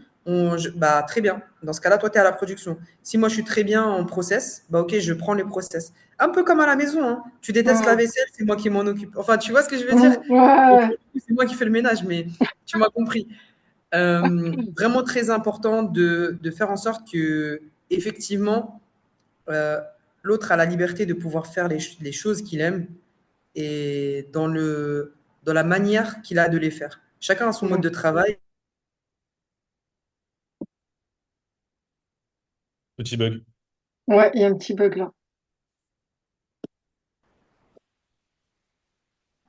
bah, très bien. Dans ce cas-là, toi, tu es à la production. Si moi, je suis très bien en process, bah, OK, je prends les process. Un peu comme à la maison, hein. Tu détestes la Hmm. vaisselle, c'est moi qui m'en occupe. Enfin, tu vois ce que je veux dire? Hmm. Ouais. C'est moi qui fais le ménage, mais tu m'as compris. Vraiment très important de faire en sorte que, effectivement, euh, l'autre a la liberté de pouvoir faire les choses qu'il aime et dans la manière qu'il a de les faire. Chacun a son mode Hmm. de travail. Petit bug. Ouais, il y a un petit bug là.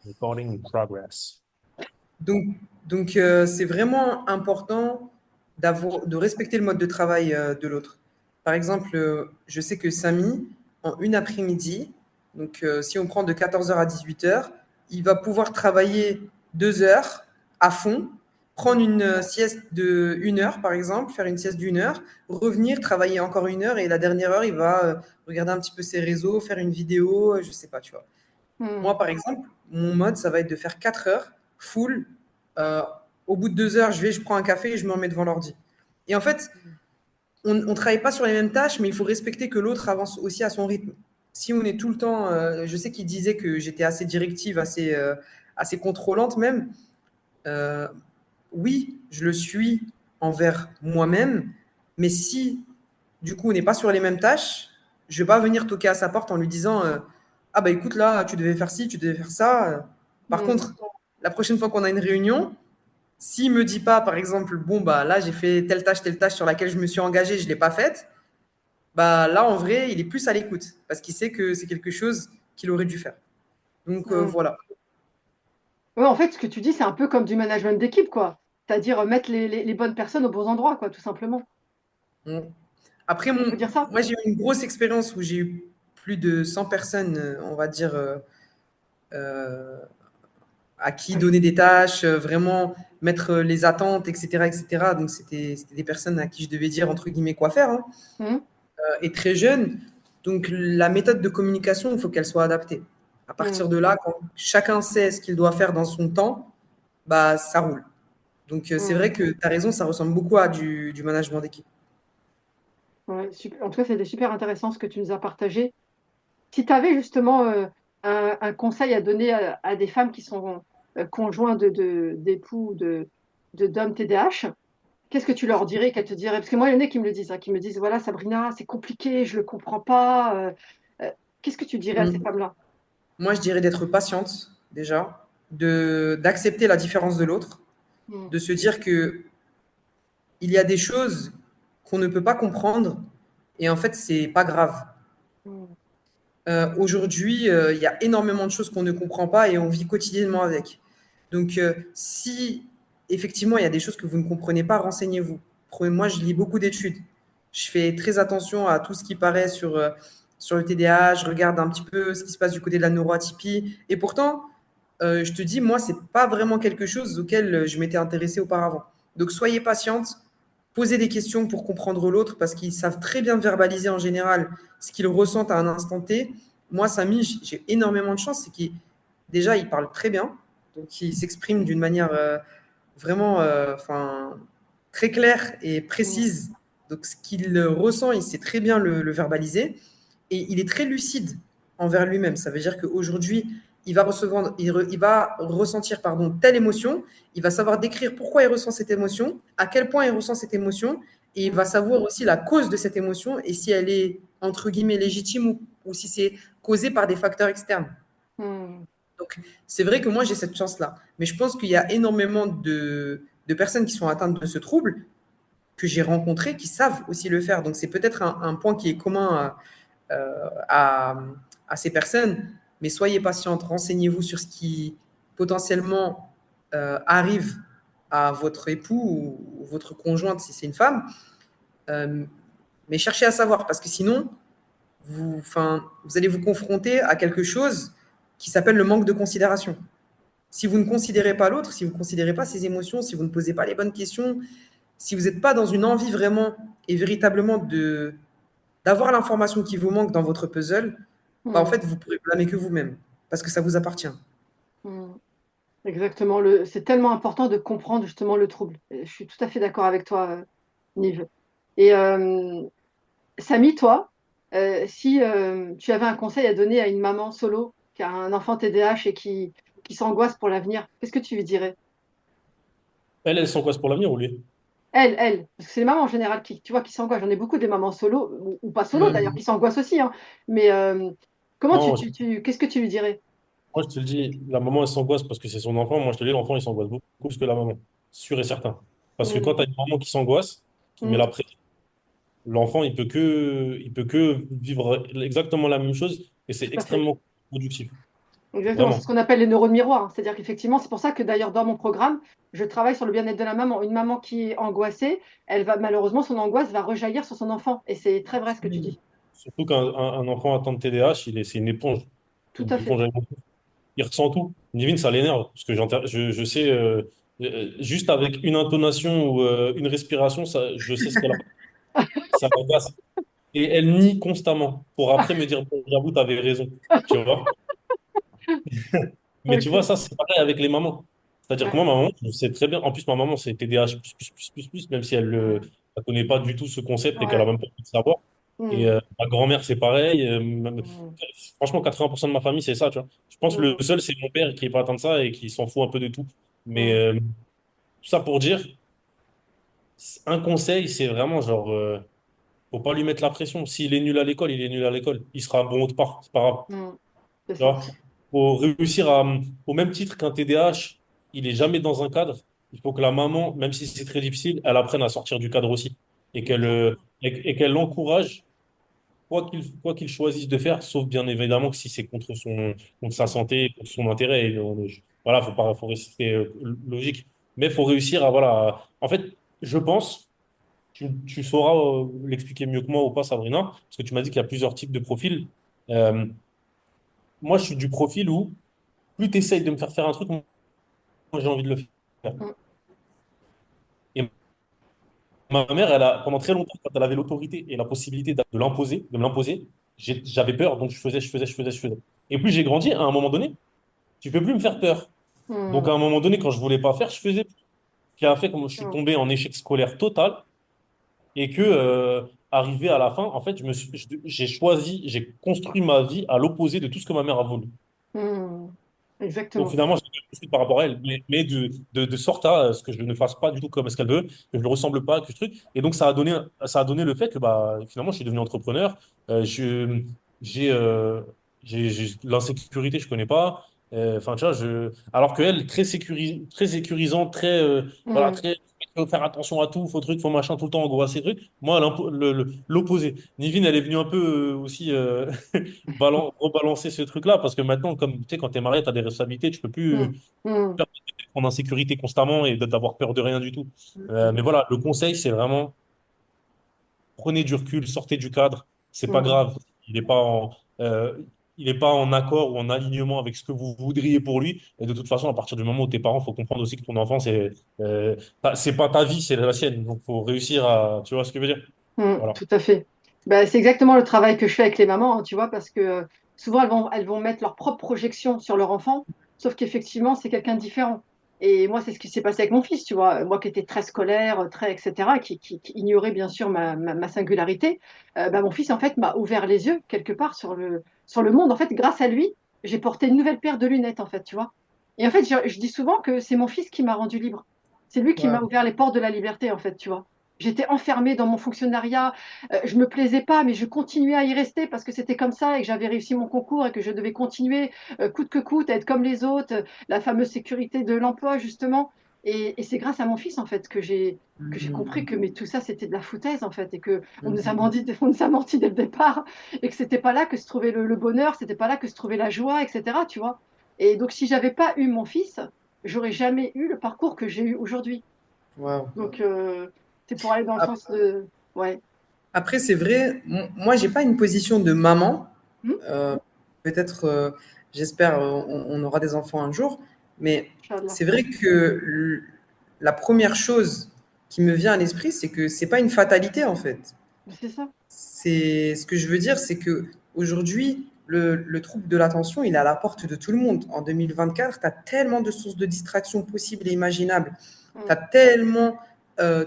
Recording in progress. Donc, c'est vraiment important de respecter le mode de travail de l'autre. Par exemple, je sais que Samy, en une après-midi, donc si on prend de 14 heures à 18 heures, il va pouvoir travailler 2 heures à fond, prendre une sieste de 1 heure, par exemple, faire une sieste d'1 heure, revenir, travailler encore 1 heure, et la dernière heure, il va regarder un petit peu ses réseaux, faire une vidéo, je sais pas, tu vois. Hmm. Moi, par exemple, mon mode, ça va être de faire 4 heures, full. Euh, Au bout de 2 heures, je prends un café et je me remets devant l'ordi. Et en fait, on ne travaille pas sur les mêmes tâches, mais il faut respecter que l'autre avance aussi à son rythme. Si on est tout le temps, je sais qu'il disait que j'étais assez directive, assez contrôlante même. Euh, oui, je le suis envers moi-même, mais si du coup on n'est pas sur les mêmes tâches, je vais pas venir toquer à sa porte en lui disant ah bah écoute là, tu devais faire ci, tu devais faire ça. Par Hmm. contre, la prochaine fois qu'on a une réunion, s'il me dit pas par exemple bon bah là j'ai fait telle tâche sur laquelle je me suis engagé, je l'ai pas faite, bah là en vrai il est plus à l'écoute parce qu'il sait que c'est quelque chose qu'il aurait dû faire. Donc Hmm. voilà. Ouais, en fait, ce que tu dis, c'est un peu comme du management d'équipe, quoi. C'est-à-dire mettre les bonnes personnes aux bons endroits, quoi, tout simplement. On- Après, On peut dire ça? moi, j'ai eu une grosse expérience où j'ai eu plus de 100 personnes, on va dire, euh, à qui Ouais. donner des tâches, vraiment mettre les attentes, etc., etc. Donc, c'était des personnes à qui je devais dire, entre guillemets, quoi faire, hein. Hmm. Et très jeunes. Donc, la méthode de communication, il faut qu'elle soit adaptée. À partir Hmm. de là, quand chacun sait ce qu'il doit faire dans son temps, bah, ça roule. Donc, c'est Hmm. vrai que tu as raison, ça ressemble beaucoup à du management d'équipe. Ouais, en tout cas, c'était super intéressant ce que tu nous as partagé. Si tu avais justement un conseil à donner à des femmes qui sont conjoints d'époux d'hommes TDAH, qu'est-ce que tu leur dirais, qu'elles te diraient? Parce que moi, il y en a qui me le disent, hein, qui me disent, voilà, Sabrina, c'est compliqué, je ne le comprends pas. Qu'est-ce que tu dirais à ces Mm. femmes-là? Moi, je dirais d'être patiente, déjà, d'accepter la différence de l'autre, Hmm. de se dire que il y a des choses qu'on ne peut pas comprendre et en fait, c'est pas grave. Hmm. Aujourd'hui, il y a énormément de choses qu'on ne comprend pas et on vit quotidiennement avec. Donc, si effectivement il y a des choses que vous ne comprenez pas, renseignez-vous. Moi, je lis beaucoup d'études. Je fais très attention à tout ce qui paraît sur le TDAH. Je regarde un petit peu ce qui se passe du côté de la neuroatypie. Et pourtant, je te dis, moi, c'est pas vraiment quelque chose auquel je m'étais intéressée auparavant. Donc, soyez patiente, posez des questions pour comprendre l'autre parce qu'ils savent très bien verbaliser en général ce qu'ils ressentent à un instant T. Moi, Samy, j'ai énormément de chance, c'est qu'il déjà, il parle très bien, donc il s'exprime d'une manière vraiment, enfin, très claire et Hmm. précise. Donc, ce qu'il ressent, il sait très bien le verbaliser et il est très lucide envers lui-même. Ça veut dire qu'aujourd'hui, il va ressentir pardon, telle émotion, il va savoir décrire pourquoi il ressent cette émotion, à quel point il ressent cette émotion, et il va Hmm. savoir aussi la cause de cette émotion et si elle est entre guillemets légitime ou si c'est causé par des facteurs externes. Hmm. Donc, c'est vrai que moi, j'ai cette chance-là. Mais je pense qu'il y a énormément de personnes qui sont atteintes de ce trouble que j'ai rencontrées qui savent aussi le faire. Donc, c'est peut-être un point qui est commun à, à ces personnes. Mais soyez patiente, renseignez-vous sur ce qui potentiellement arrive à votre époux ou votre conjointe si c'est une femme. Euh, mais cherchez à savoir parce que sinon, vous allez vous confronter à quelque chose qui s'appelle le manque de considération. Si vous ne considérez pas l'autre, si vous ne considérez pas ses émotions, si vous ne posez pas les bonnes questions, si vous n'êtes pas dans une envie vraiment et véritablement d'avoir l'information qui vous manque dans votre puzzle, bah en Hmm. fait, vous pourrez blâmer que vous-même parce que ça vous appartient. Hmm. Exactement. C'est tellement important de comprendre justement le trouble. Et je suis tout à fait d'accord avec toi, Nive. Et Samy, toi, si tu avais un conseil à donner à une maman solo qui a un enfant TDAH et qui s'angoisse pour l'avenir, qu'est-ce que tu lui dirais? Elle s'angoisse pour l'avenir ou lui? Elle, parce que c'est les mamans en général qui, tu vois, qui s'angoissent. J'en ai beaucoup des mamans solo, ou pas solo d'ailleurs, qui Mm. s'angoissent aussi, hein. Mais comment Non, qu'est-ce que tu lui dirais? moi je te le dis, la maman elle s'angoisse parce que c'est son enfant. Moi je te le dis, l'enfant il s'angoisse beaucoup plus que la maman. Sûr et certain. Parce que quand Hmm. tu as une maman qui s'angoisse, qui met Hmm. la pression, l'enfant il peut que vivre exactement la même chose et c'est Tout à fait. extrêmement productif. Exactement, c'est ce Vraiment. qu'on appelle les neurones miroirs, hein. C'est-à-dire qu'effectivement, c'est pour ça que d'ailleurs dans mon programme, je travaille sur le bien-être de la maman. Une maman qui est angoissée, elle va malheureusement son angoisse va rejaillir sur son enfant. Et c'est très vrai ce que tu dis. Surtout qu'un enfant atteint de TDAH, c'est une éponge. Tout Une à fait. éponge alimentaire. il ressent tout. Nivin, ça l'énerve, parce que je sais, juste avec une intonation ou une respiration, je sais ce qu'elle a. Ça m'agace. Et elle nie constamment pour après me dire, bon, j'avoue, t'avais raison. Tu vois? Mais tu vois, Ok. ça, c'est pareil avec les mamans. C'est-à-dire que moi, Ouais. ma maman, je sais très bien. En plus, ma maman, c'est TDAH, même si elle ne Ouais. connaît pas du tout ce concept et qu'elle a Ouais. même pas envie de savoir. Et Mm. ma grand-mère, c'est pareil. Mm. Franchement, 80% de ma famille, c'est ça, tu vois. Je pense que le Mm. seul, c'est mon père qui est pas atteint de ça et qui s'en fout un peu de tout. Mais Mm. tout ça pour dire, un conseil, c'est vraiment genre, faut pas lui mettre la pression. S'il est nul à l'école, il est nul à l'école. Il sera bon autre part, c'est pas grave. Mm. C'est Tu ça. vois, faut réussir à, au même titre qu'un TDAH, il est jamais dans un cadre. Il faut que la maman, même si c'est très difficile, elle apprenne à sortir du cadre aussi Exactement. et qu'elle l'encourage, quoi qu'il choisisse de faire, sauf bien évidemment que si c'est contre sa Mm. santé, contre son intérêt. Et voilà, faut rester logique. Mais faut réussir à, voilà, en fait, je pense, tu sauras l'expliquer mieux que moi ou pas, Sabrina, parce que tu m'as dit qu'il y a plusieurs types de profils. Euh, Moi, je suis du profil où plus tu essayes de me faire faire un truc, moi j'ai envie de le faire. Mm. Et ma mère, pendant très longtemps, quand elle avait l'autorité et la possibilité de me l'imposer, j'avais peur, donc je faisais. Et plus j'ai grandi, à un moment donné, tu peux plus me faire peur. Donc à Mm. un moment donné, quand je voulais pas faire, je faisais. Ce qui a fait que je suis Mm. tombé en échec scolaire total et que, arrivé à la fin, en fait, j'ai choisi, j'ai construit ma vie à l'opposé de tout ce que ma mère a voulu. Mm. Donc Exactement. finalement, j'ai plus par rapport à elle, mais de sorte à ce que je ne fasse pas du tout comme ce qu'elle veut, que je ne ressemble pas, que ce truc. Et donc ça a donné le fait que bah, finalement, je suis devenu entrepreneur. J'ai l'insécurité, je connais pas. Enfin, tu vois, alors qu'elle, très sécurisant, voilà, Mm. faut faire attention à tout, faut truc, faut machin, tout le temps angoissé, truc. Moi, l'opposé. Nivine, elle est venue un peu aussi. Rebalancer ce truc-là, parce que maintenant, comme tu sais, quand tu es marié, tu as des responsabilités, tu peux Mm. plus Mm. être en insécurité constamment et d'avoir peur de rien du tout. Mais Mm. voilà, le conseil, c'est vraiment prenez du recul, sortez du cadre, c'est pas Mm. grave. Il n'est pas euh, il est pas en accord ou en alignement avec ce que vous voudriez pour lui. Et de toute façon, à partir du moment où tes parents, faut comprendre aussi que ton enfant, c'est pas ta vie, c'est la sienne. Donc, faut réussir à, tu vois ce que je veux dire? Voilà. Tout à fait. Bah, c'est exactement le travail que je fais avec les mamans, hein, tu vois, parce que souvent elles vont mettre leur propre projection sur leur enfant, sauf qu'effectivement, c'est quelqu'un de différent. Et moi, c'est ce qui s'est passé avec mon fils, tu vois, moi qui étais très scolaire, très, etc., qui ignorait bien sûr ma singularité. Bah, mon fils, en fait, m'a ouvert les yeux quelque part sur le monde. En fait, grâce à lui, j'ai porté une nouvelle paire de lunettes, en fait, tu vois. Et en fait, je dis souvent que c'est mon fils qui m'a rendu libre. C'est lui qui Ouais. m'a ouvert les portes de la liberté, en fait, tu vois. J'étais enfermée dans mon fonctionnariat, je me plaisais pas, mais je continuais à y rester parce que c'était comme ça et que j'avais réussi mon concours et que je devais continuer coûte que coûte à être comme les autres, la fameuse sécurité de l'emploi justement. Et c'est grâce à mon fils en fait que j'ai compris que Mhm. mais tout ça c'était de la foutaise en fait et que on nous a Mhm. menti, on nous a menti dès le départ et que c'était pas là que se trouvait le bonheur, c'était pas là que se trouvait la joie, etc. Tu vois. Et donc si j'avais pas eu mon fils, j'aurais jamais eu le parcours que j'ai eu aujourd'hui. Wow. Donc c'est pour aller dans le sens de ouais. Après, c'est vrai, moi, j'ai pas une position de maman. Hmm. Euh, Peut-être, j'espère, on aura des enfants un jour. Mais Inch'Allah. c'est vrai que la première chose qui me vient à l'esprit, c'est que c'est pas une fatalité, en fait. C'est ça. C'est ce que je veux dire, c'est que aujourd'hui, le trouble de l'attention, il est à la porte de tout le monde. En 2024, tu as tellement de sources de distraction possibles et imaginables. Tu as Mm, tellement,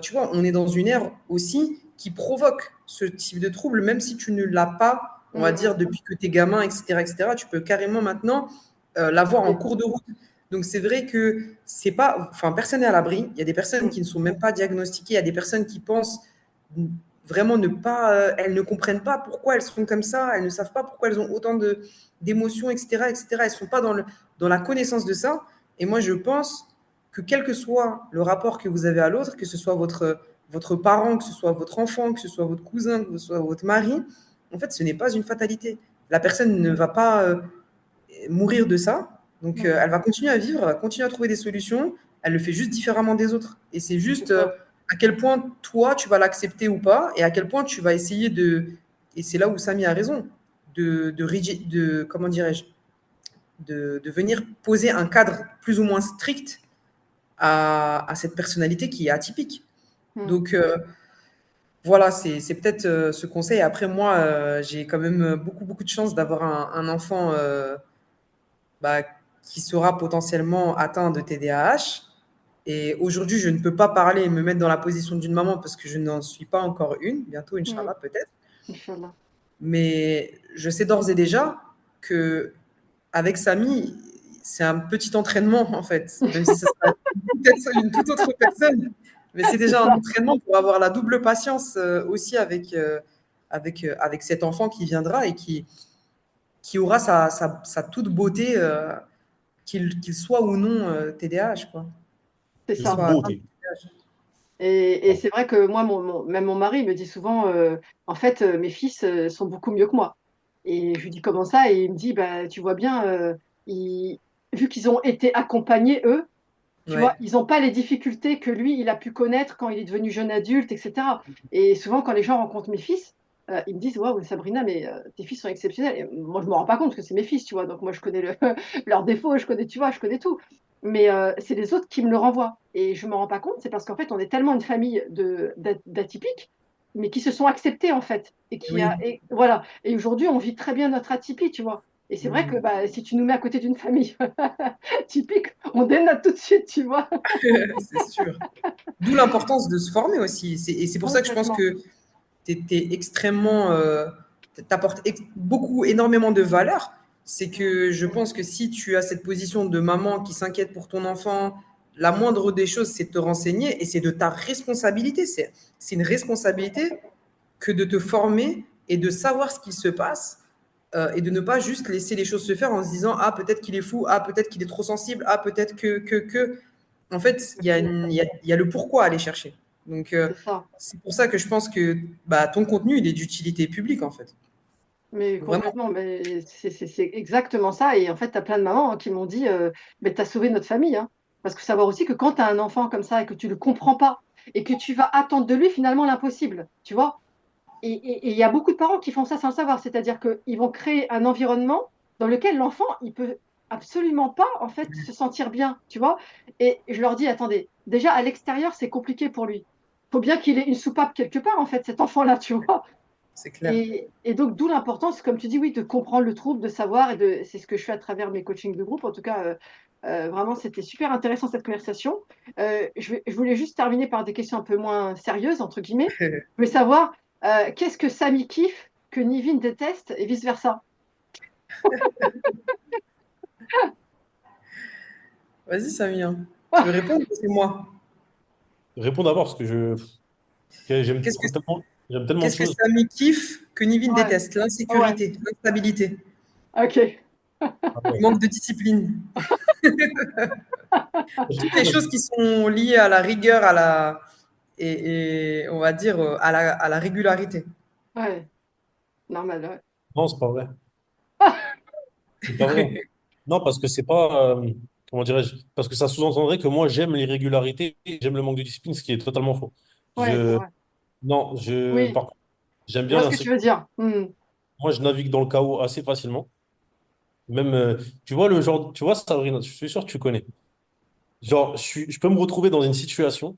tu vois, on est dans une ère aussi qui provoque ce type de trouble, même si tu ne l'as pas, on va dire, mm, depuis que tu es gamin, etc., etc., tu peux carrément maintenant l'avoir en oui, cours de route. Donc c'est vrai que c'est pas, enfin, personne n'est à l'abri. Il y a des personnes mm, qui ne sont même pas diagnostiquées, il y a des personnes qui pensent vraiment ne pas, elles ne comprennent pas pourquoi elles sont comme ça, elles ne savent pas pourquoi elles ont autant d'émotions, etc., etc. Elles ne sont pas dans la connaissance de ça. Et moi, je pense que quel que soit le rapport que vous avez à l'autre, que ce soit votre parent, que ce soit votre enfant, que ce soit votre cousin, que ce soit votre mari, en fait, ce n'est pas une fatalité. La personne ne va pas mourir de ça. Donc, mm, elle va continuer à vivre, elle va continuer à trouver des solutions. Elle le fait juste différemment des autres. Et c'est c'est juste ça. à quel point toi, tu vas l'accepter ou pas, et à quel point tu vas essayer de. Et c'est là où Samy a raison, comment dirais-je, de venir poser un cadre plus ou moins strict à cette personnalité qui est atypique. Hmm. Donc, voilà, c'est peut-être ce conseil. Après, moi, j'ai quand même beaucoup, beaucoup de chance d'avoir un enfant bah, qui sera potentiellement atteint de TDAH. Et aujourd'hui, je ne peux pas parler et me mettre dans la position d'une maman parce que je n'en suis pas encore une. Bientôt, Hmm. Inch'Allah, peut-être. Inch'Allah. Mais je sais d'ores et déjà que avec Samy, c'est un petit entraînement en fait, même si ce sera peut-être une toute autre personne. Mais c'est C'est déjà un ça. entraînement pour avoir la double patience aussi avec cet enfant qui viendra et qui aura sa toute beauté, qu'il soit ou non TDAH, quoi. C'est Qu'il ça. soit atteint de Beauté. TDAH. Et c'est vrai que moi, même mon mari me dit souvent, en fait, mes fils sont beaucoup mieux que moi. Et je lui dis comment ça? Et il me dit, bah, tu vois bien, vu qu'ils ont été accompagnés, eux, tu vois, Ouais, ils n'ont pas les difficultés que lui, il a pu connaître quand il est devenu jeune adulte, etc. Et souvent, quand les gens rencontrent mes fils, ils me disent, waouh, Sabrina, mais tes fils sont exceptionnels. Et moi, je ne me rends pas compte que c'est mes fils, tu vois. Donc, moi, je connais leurs défauts, je connais, tu vois, je connais tout. Mais c'est les autres qui me le renvoient. Et je ne me rends pas compte, c'est parce qu'en fait, on est tellement une famille d'atypiques, mais qui se sont acceptés, en fait. oui. Et voilà. Et aujourd'hui, on vit très bien notre atypie, tu vois. Et c'est vrai que Mm. bah, si tu nous mets à côté d'une famille typique, on dénote tout de suite, tu vois. C'est sûr. D'où l'importance de se former aussi. Et c'est pour ça que je pense Complètement. que tu es extrêmement, t'apportes beaucoup, énormément de valeur. C'est Mm. que je pense que si tu as cette position de maman qui s'inquiète pour ton enfant, la moindre des choses, c'est de te renseigner et c'est de ta responsabilité. C'est une responsabilité que de te former et de savoir ce qui se passe et de ne pas juste laisser les choses se faire en se disant ah peut-être qu'il est fou, ah peut-être qu'il est trop sensible, ah peut-être que. En fait, il y a le pourquoi à aller chercher. Donc C'est ça. c'est pour ça que je pense que bah, ton contenu il est d'utilité publique en fait. Mais Vraiment. complètement. Mais c'est exactement ça. Et en fait, tu as plein de mamans qui m'ont dit, mais tu as sauvé notre famille, hein. Parce que savoir aussi que quand tu as un enfant comme ça et que tu ne le comprends pas et que tu vas attendre de lui finalement l'impossible, tu vois. Et il y a beaucoup de parents qui font ça sans le savoir. C'est-à-dire qu'ils vont créer un environnement dans lequel l'enfant, il peut absolument pas en fait se sentir bien, tu vois. Et je leur dis, attendez, déjà à l'extérieur, c'est compliqué pour lui. Il faut bien qu'il ait une soupape quelque part, en fait, cet enfant-là, tu vois. C'est clair. Et donc, d'où l'importance, comme tu dis, oui, de comprendre le trouble, de savoir, c'est ce que je fais à travers mes coachings de groupe. En tout cas, vraiment, c'était super intéressant cette conversation. Je voulais juste terminer par des questions un peu moins sérieuses, entre guillemets. Je voulais savoir, qu'est-ce que Samy kiffe, que Nivin déteste, et vice-versa. Vas-y Samir, tu veux répondre ou c'est moi? Réponds d'abord parce que Qu'est-ce que j'aime tellement de qu'est-ce que choses. Samy kiffe que Nivin Ouais, déteste? ouais, L'insécurité, l'instabilité, ok. Ah ouais. le manque de discipline. Toutes les Moi, choses qui sont liées à la rigueur, et on va dire à la régularité. Ouais, normal, ouais. non, c'est pas vrai. C'est pas vrai. Non, parce que c'est pas. Comment dirais-je? Parce que ça sous-entendrait que moi, j'aime l'irrégularité, j'aime le manque de discipline, ce qui est totalement faux. Ouais, c'est Je, vrai. non, Oui, par contre, j'aime je bien vois ce que tu veux l'insécurité. dire. Hmm. Moi, je navigue dans le chaos assez facilement. Même, tu vois, le genre, tu vois, Sabrina, je suis sûr que tu connais. Genre, je peux me retrouver dans une situation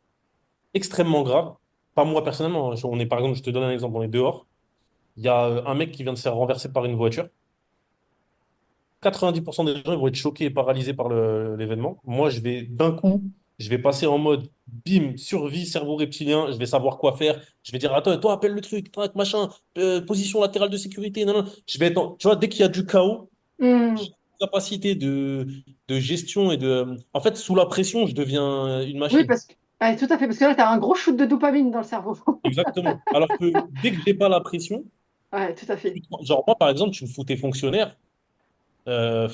extrêmement grave. Pas moi personnellement, hein. On est, par exemple, je te donne un exemple, on est dehors. Il y a un mec qui vient de se faire renverser par une voiture. 90% des gens ils vont être choqués et paralysés par l'événement. Moi, je vais d'un coup, je vais passer en mode bim, survie, cerveau reptilien. Je vais savoir quoi faire. Je vais dire, attends, toi, appelle le truc, tac, machin, position latérale de sécurité. Non, non. Je vais être tu vois, dès qu'il y a du chaos, j'ai Hmm. une capacité de gestion et de. En fait, sous la pression, je deviens une Oui, machine. parce que, ouais, tout à fait, parce que là, tu as un gros shoot de dopamine dans le cerveau. Exactement. Alors que dès que j'ai pas la pression, Ouais, tout à fait. genre moi, par exemple, tu me foutais fonctionnaire. Euh,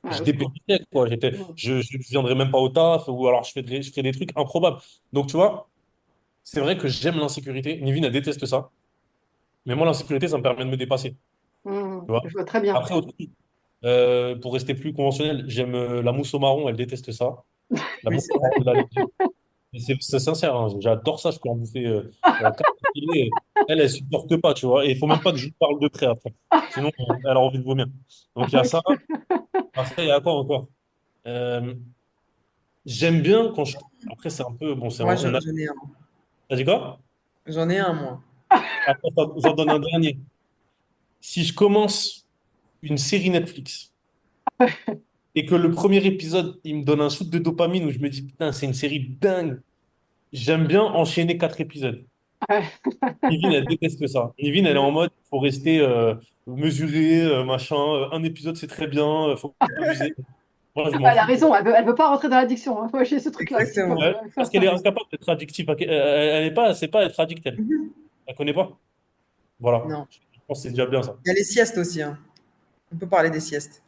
Ouais, je au secours. dépétais, quoi. Hmm. Je viendrais même pas au taf, ou alors je ferais des trucs improbables. Donc, tu vois, c'est vrai que j'aime l'insécurité. Nivine, elle déteste ça. Mais moi, l'insécurité, ça me permet de me dépasser. Tu Hmm. vois. Je vois très bien. Après, pour rester plus conventionnel, j'aime la mousse au marron, elle déteste ça. La Oui, mousse c'est au marron vrai. de la laitue. Et c'est sincère, hein, j'adore ça, je peux en bouffer 4 filets. Elle supporte pas, tu vois. Et il faut même pas que je lui parle de près après. Sinon, elle a envie de vomir. Donc, il y a ça. Ok. Après, il y a quoi encore? Euh, j'aime bien quand je. Après, c'est un peu. Bon, Moi, on a. j'en ai un. T'as dit quoi? J'en ai un, moi. Après, j'en donne un dernier. Si je commence une série Netflix et que le premier épisode, il me donne un shoot de dopamine où je me dis, putain, c'est une série dingue, j'aime bien enchaîner 4 épisodes. Ouais. Nivine, elle déteste ça. Nivine, elle est en mode, faut rester mesuré, machin. Un épisode, c'est très bien, faut pas abuser. Moi, je m'en Elle a fous, tu vois. raison, elle veut pas rentrer dans l'addiction, hein. Moi, j'ai ce truc-là aussi. Exactement. Ouais, parce qu'elle est incapable d'être addictive. Elle est pas, c'est pas être addict, elle. Mhm. Elle connaît pas. Voilà. Non. Je pense que c'est déjà bien ça. Il y a les siestes aussi, hein. On peut parler des siestes.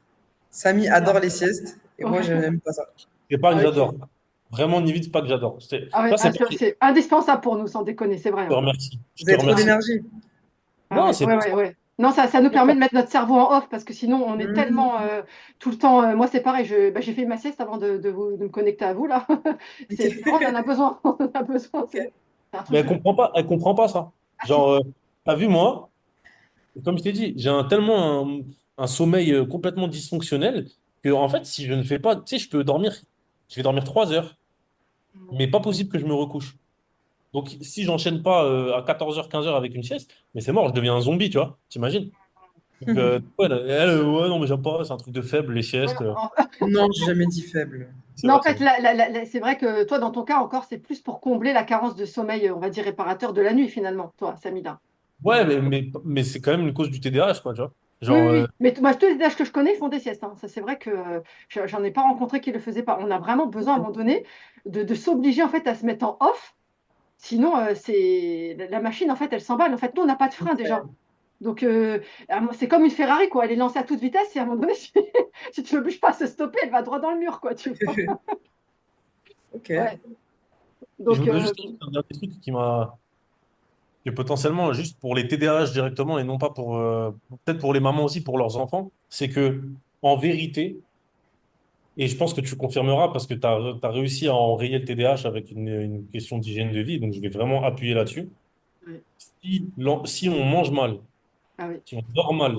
Samy adore Bien. les siestes et moi, je Ouais. n'aime pas ça. C'est pas que Ok. j'adore. Vraiment, Nivine, c'est pas que j'adore. Ah ouais, Ça, c'est pas. Je c'est indispensable pour nous, sans déconner, c'est vrai, te hein. remercie. Je Vous te avez trop remercie. d'énergie. Ah Non, ouais, c'est ouais, pas ça. ouais, ouais. Non, ça nous permet de mettre notre cerveau en off parce que sinon on est Mhm. tellement tout le temps. Moi, c'est pareil, j'ai fait ma sieste avant de me connecter à vous là. C'est vrai, on en a besoin. On en a besoin. Ok. C'est un Mais truc de. elle comprend pas ça. Ah si, Genre, t'as vu, moi, comme je t'ai dit, j'ai tellement un sommeil complètement dysfonctionnel que, en fait, si je ne fais pas, tu sais, je vais dormir 3 heures, mais pas possible que je me recouche. Donc, si j'enchaîne pas à 14 heures 15 heures avec une sieste, mais c'est mort, je deviens un zombie, tu vois, t'imagines? Donc, ouais, ouais, non, mais j'aime pas, c'est un truc de faible, les Ouais, siestes. Non, j'ai jamais dit faible. C'est non, en vrai, c'est fait, vrai. c'est vrai que toi, dans ton cas encore, c'est plus pour combler la carence de sommeil, on va dire réparateur de la nuit finalement, toi, Samida. Ouais, mais c'est quand même une cause du TDAH, quoi, tu vois. Oui, oui, Genre, oui. Mais moi, tous les âges que je connais font des siestes, hein. Ça, c'est vrai que j'en ai pas rencontré qui le faisaient pas. On a vraiment besoin à un moment donné de s'obliger en fait à se mettre en off. Sinon, c'est la machine, en fait, elle s'emballe. En fait, nous, on n'a pas de frein déjà. Donc, c'est comme une Ferrari, quoi. Elle est lancée à toute vitesse et à un moment donné, si tu ne l'obliges pas à se stopper, elle va droit dans le mur, quoi, tu vois. Ok. Ouais. je Donc, voudrais juste ajouter un dernier truc qui est potentiellement juste pour les TDAH directement et non pas peut-être pour les mamans aussi, pour leurs enfants, c'est que, en vérité, et je pense que tu confirmeras parce que tu as réussi à enrayer le TDAH avec une question d'hygiène de vie, donc je vais vraiment appuyer là-dessus. ouais. Si on mange mal, Ah oui, si on dort mal,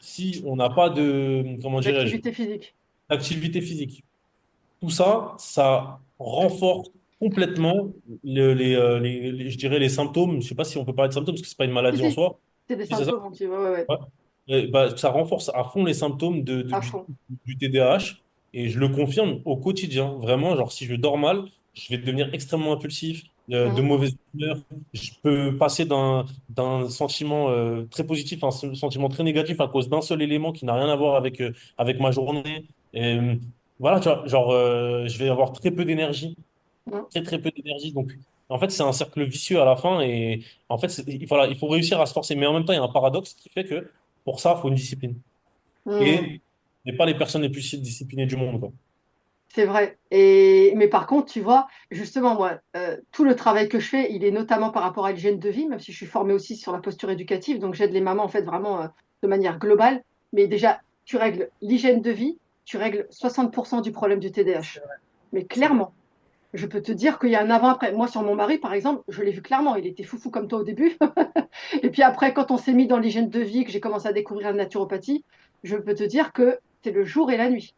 si on n'a pas de, comment dirais-je, d'activité physique. d'activité physique, tout ça, ça renforce complètement je dirais les symptômes. Je sais pas si on peut parler de symptômes parce que c'est pas une Si, maladie en si, soi. c'est des Si, c'est ça? symptômes, ouais, ouais, ouais, Ouais. Bah, ça renforce à fond les symptômes à fond. du TDAH et je le confirme au quotidien. Vraiment, genre si je dors mal, je vais devenir extrêmement impulsif, de Mhm. mauvaise humeur. Je peux passer d'un sentiment très positif à un sentiment très négatif à cause d'un seul élément qui n'a rien à voir avec ma journée. Et, voilà, tu vois, genre je vais avoir très peu d'énergie, Mhm. très très peu d'énergie. Donc en fait, c'est un cercle vicieux à la fin et en fait, voilà, il faut réussir à se forcer. Mais en même temps, il y a un paradoxe qui fait que pour ça, il faut une discipline. Mhm. Et n'est pas les personnes les plus disciplinées du monde, quoi. C'est vrai. Mais par contre, tu vois, justement, moi, tout le travail que je fais, il est notamment par rapport à l'hygiène de vie, même si je suis formée aussi sur la posture éducative. Donc, j'aide les mamans, en fait, vraiment de manière globale. Mais déjà, tu règles l'hygiène de vie, tu règles 60% du problème du C'est TDAH. vrai. Mais C'est vrai. clairement, je peux te dire qu'il y a un avant-après. Moi, sur mon mari, par exemple, je l'ai vu clairement. Il était foufou comme toi au début. Et puis après, quand on s'est mis dans l'hygiène de vie, que j'ai commencé à découvrir la naturopathie, je peux te dire que c'est le jour et la nuit.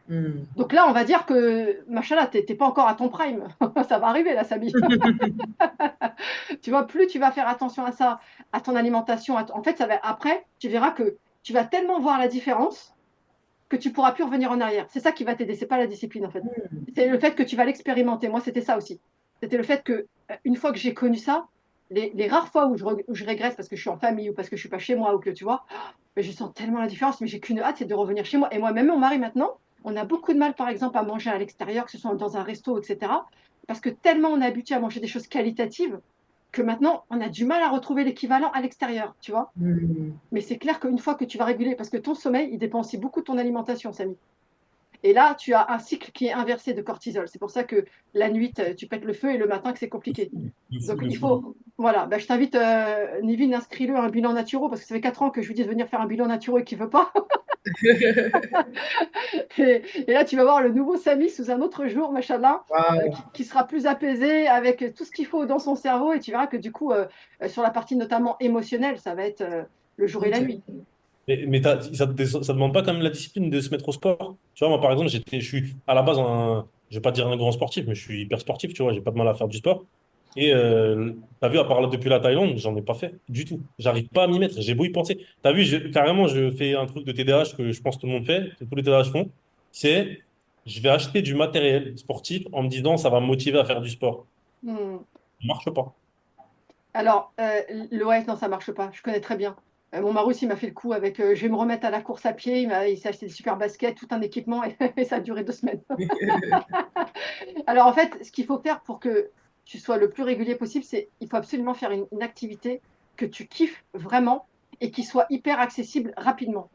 Hmm. Donc là, on va dire que, machallah, t'es pas encore à ton prime. Ça va arriver, là, Samy. Tu vois, plus tu vas faire attention à ça, à ton alimentation. En fait, après, tu verras que tu vas tellement voir la différence que tu pourras plus revenir en arrière. C'est ça qui va t'aider, c'est pas la discipline, en fait. C'est le fait que tu vas l'expérimenter. Moi, c'était ça aussi. C'était le fait que, une fois que j'ai connu ça, les rares fois où je régresse parce que je suis en famille ou parce que je suis pas chez moi ou que tu vois, mais je sens tellement la différence, mais j'ai qu'une hâte, c'est de revenir chez moi. Et moi-même, mon mari, maintenant, on a beaucoup de mal, par exemple, à manger à l'extérieur, que ce soit dans un resto, etc. Parce que tellement on est habitué à manger des choses qualitatives que maintenant, on a du mal à retrouver l'équivalent à l'extérieur, tu vois. Hmm. Mais c'est clair qu'une fois que tu vas réguler, parce que ton sommeil, il dépend aussi beaucoup de ton alimentation, Samy. Et là, tu as un cycle qui est inversé de cortisol. C'est pour ça que la nuit, tu pètes le feu et le matin, que c'est compliqué. Le fou, Donc, le il fou. faut. Voilà, ben, je t'invite, Nivine, inscris-le à un bilan naturo parce que ça fait 4 ans que je lui dis de venir faire un bilan naturo et qu'il ne veut pas. Et là, tu vas voir le nouveau Samy sous un autre jour, machallah, Waouh. qui sera plus apaisé avec tout ce qu'il faut dans son cerveau. Et tu verras que du coup, sur la partie notamment émotionnelle, ça va être le jour et la Ok. nuit. Mais ça demande pas quand même la discipline de se mettre au sport. Tu vois, moi, par exemple, je suis à la base je vais pas dire un grand sportif, mais je suis hyper sportif, tu vois, j'ai pas de mal à faire du sport. Et t'as vu, à part depuis la Thaïlande, j'en ai pas fait du tout. J'arrive pas à m'y mettre. J'ai beau y penser. T'as vu, carrément, je fais un truc de TDAH que je pense que tout le monde fait, que tous les TDAH font. C'est, je vais acheter du matériel sportif en me disant, ça va me motiver à faire du sport. Hmm. Ça marche pas. Alors, l'OS, non, ça marche pas. Je connais très bien. Mon mari aussi m'a fait le coup avec je vais me remettre à la course à pied. Il s'est acheté des super baskets, tout un équipement et, et ça a duré 2 semaines. Alors, en fait, ce qu'il faut faire pour que tu sois le plus régulier possible, c'est il faut absolument faire une activité que tu kiffes vraiment et qui soit hyper accessible rapidement.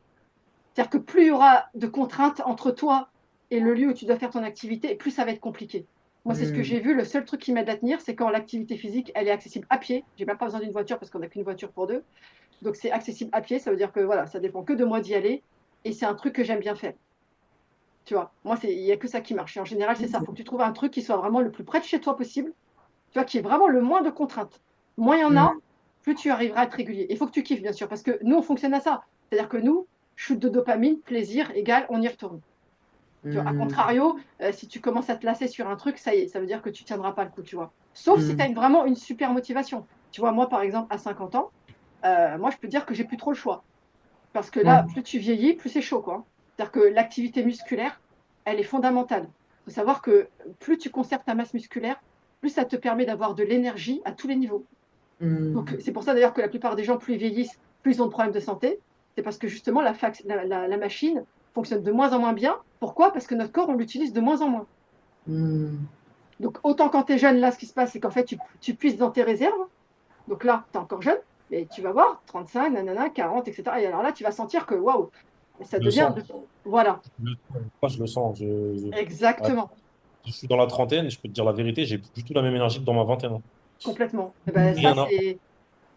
C'est-à-dire que plus il y aura de contraintes entre toi et le lieu où tu dois faire ton activité, plus ça va être compliqué. Moi, c'est ce que Hmm. j'ai vu. Le seul truc qui m'aide à tenir, c'est quand l'activité physique, elle est accessible à pied. J'ai même pas besoin d'une voiture parce qu'on n'a qu'une voiture pour deux. Donc, c'est accessible à pied. Ça veut dire que voilà, ça dépend que de moi d'y aller. Et c'est un truc que j'aime bien faire. Tu vois, moi, il n'y a que ça qui marche. Et en général, c'est ça. Il faut que tu trouves un truc qui soit vraiment le plus près de chez toi possible. Tu vois, qui est vraiment le moins de contraintes. Moins il y en a, Hmm. plus tu arriveras à être régulier. Il faut que tu kiffes, bien sûr, parce que nous, on fonctionne à ça. C'est-à-dire que nous, shoot de dopamine, plaisir, égal, on y retourne. Tu vois, à Hmm. contrario, si tu commences à te lasser sur un truc, ça y est, ça veut dire que tu ne tiendras pas le coup, tu vois. Sauf si tu Hmm. as vraiment une super motivation. Tu vois, moi, par exemple, à 50 ans, moi, je peux dire que j'ai plus trop le choix. Parce que Ouais. là, plus tu vieillis, plus c'est chaud, quoi. C'est-à-dire que l'activité musculaire, elle est fondamentale. Il faut savoir que plus tu conserves ta masse musculaire, plus ça te permet d'avoir de l'énergie à tous les niveaux. Donc, Hmm. c'est pour ça d'ailleurs que la plupart des gens, plus ils vieillissent, plus ils ont de problèmes de santé. C'est parce que justement, la machine fonctionne de moins en moins bien. Pourquoi? Parce que notre corps, on l'utilise de moins en moins. Hmm. Donc, autant quand tu es jeune, là, ce qui se passe, c'est qu'en fait, tu puisses dans tes réserves. Donc là, tu es encore jeune, mais tu vas voir, 35, nanana, 40, etc. Et alors là, tu vas sentir que, waouh, ça Je le devient... sens. Voilà, Moi, je le sens. Ouais. exactement, Je suis dans la trentaine, je peux te dire la vérité, j'ai plus du tout la même énergie que dans ma vingtaine, hein. complètement. Et ben, ça, Rien à voir. c'est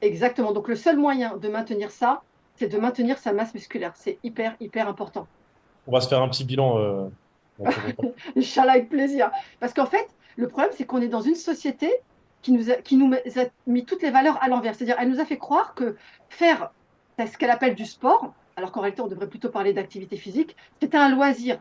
exactement. Donc, le seul moyen de maintenir ça, c'est de maintenir sa masse musculaire. C'est hyper, hyper important. On va se faire un petit bilan dans le second temps. Inch'Allah, avec plaisir. Parce qu'en fait, le problème, c'est qu'on est dans une société qui nous a mis toutes les valeurs à l'envers. C'est-à-dire, elle nous a fait croire que faire ce qu'elle appelle du sport, alors qu'en réalité, on devrait plutôt parler d'activité physique, c'était un loisir.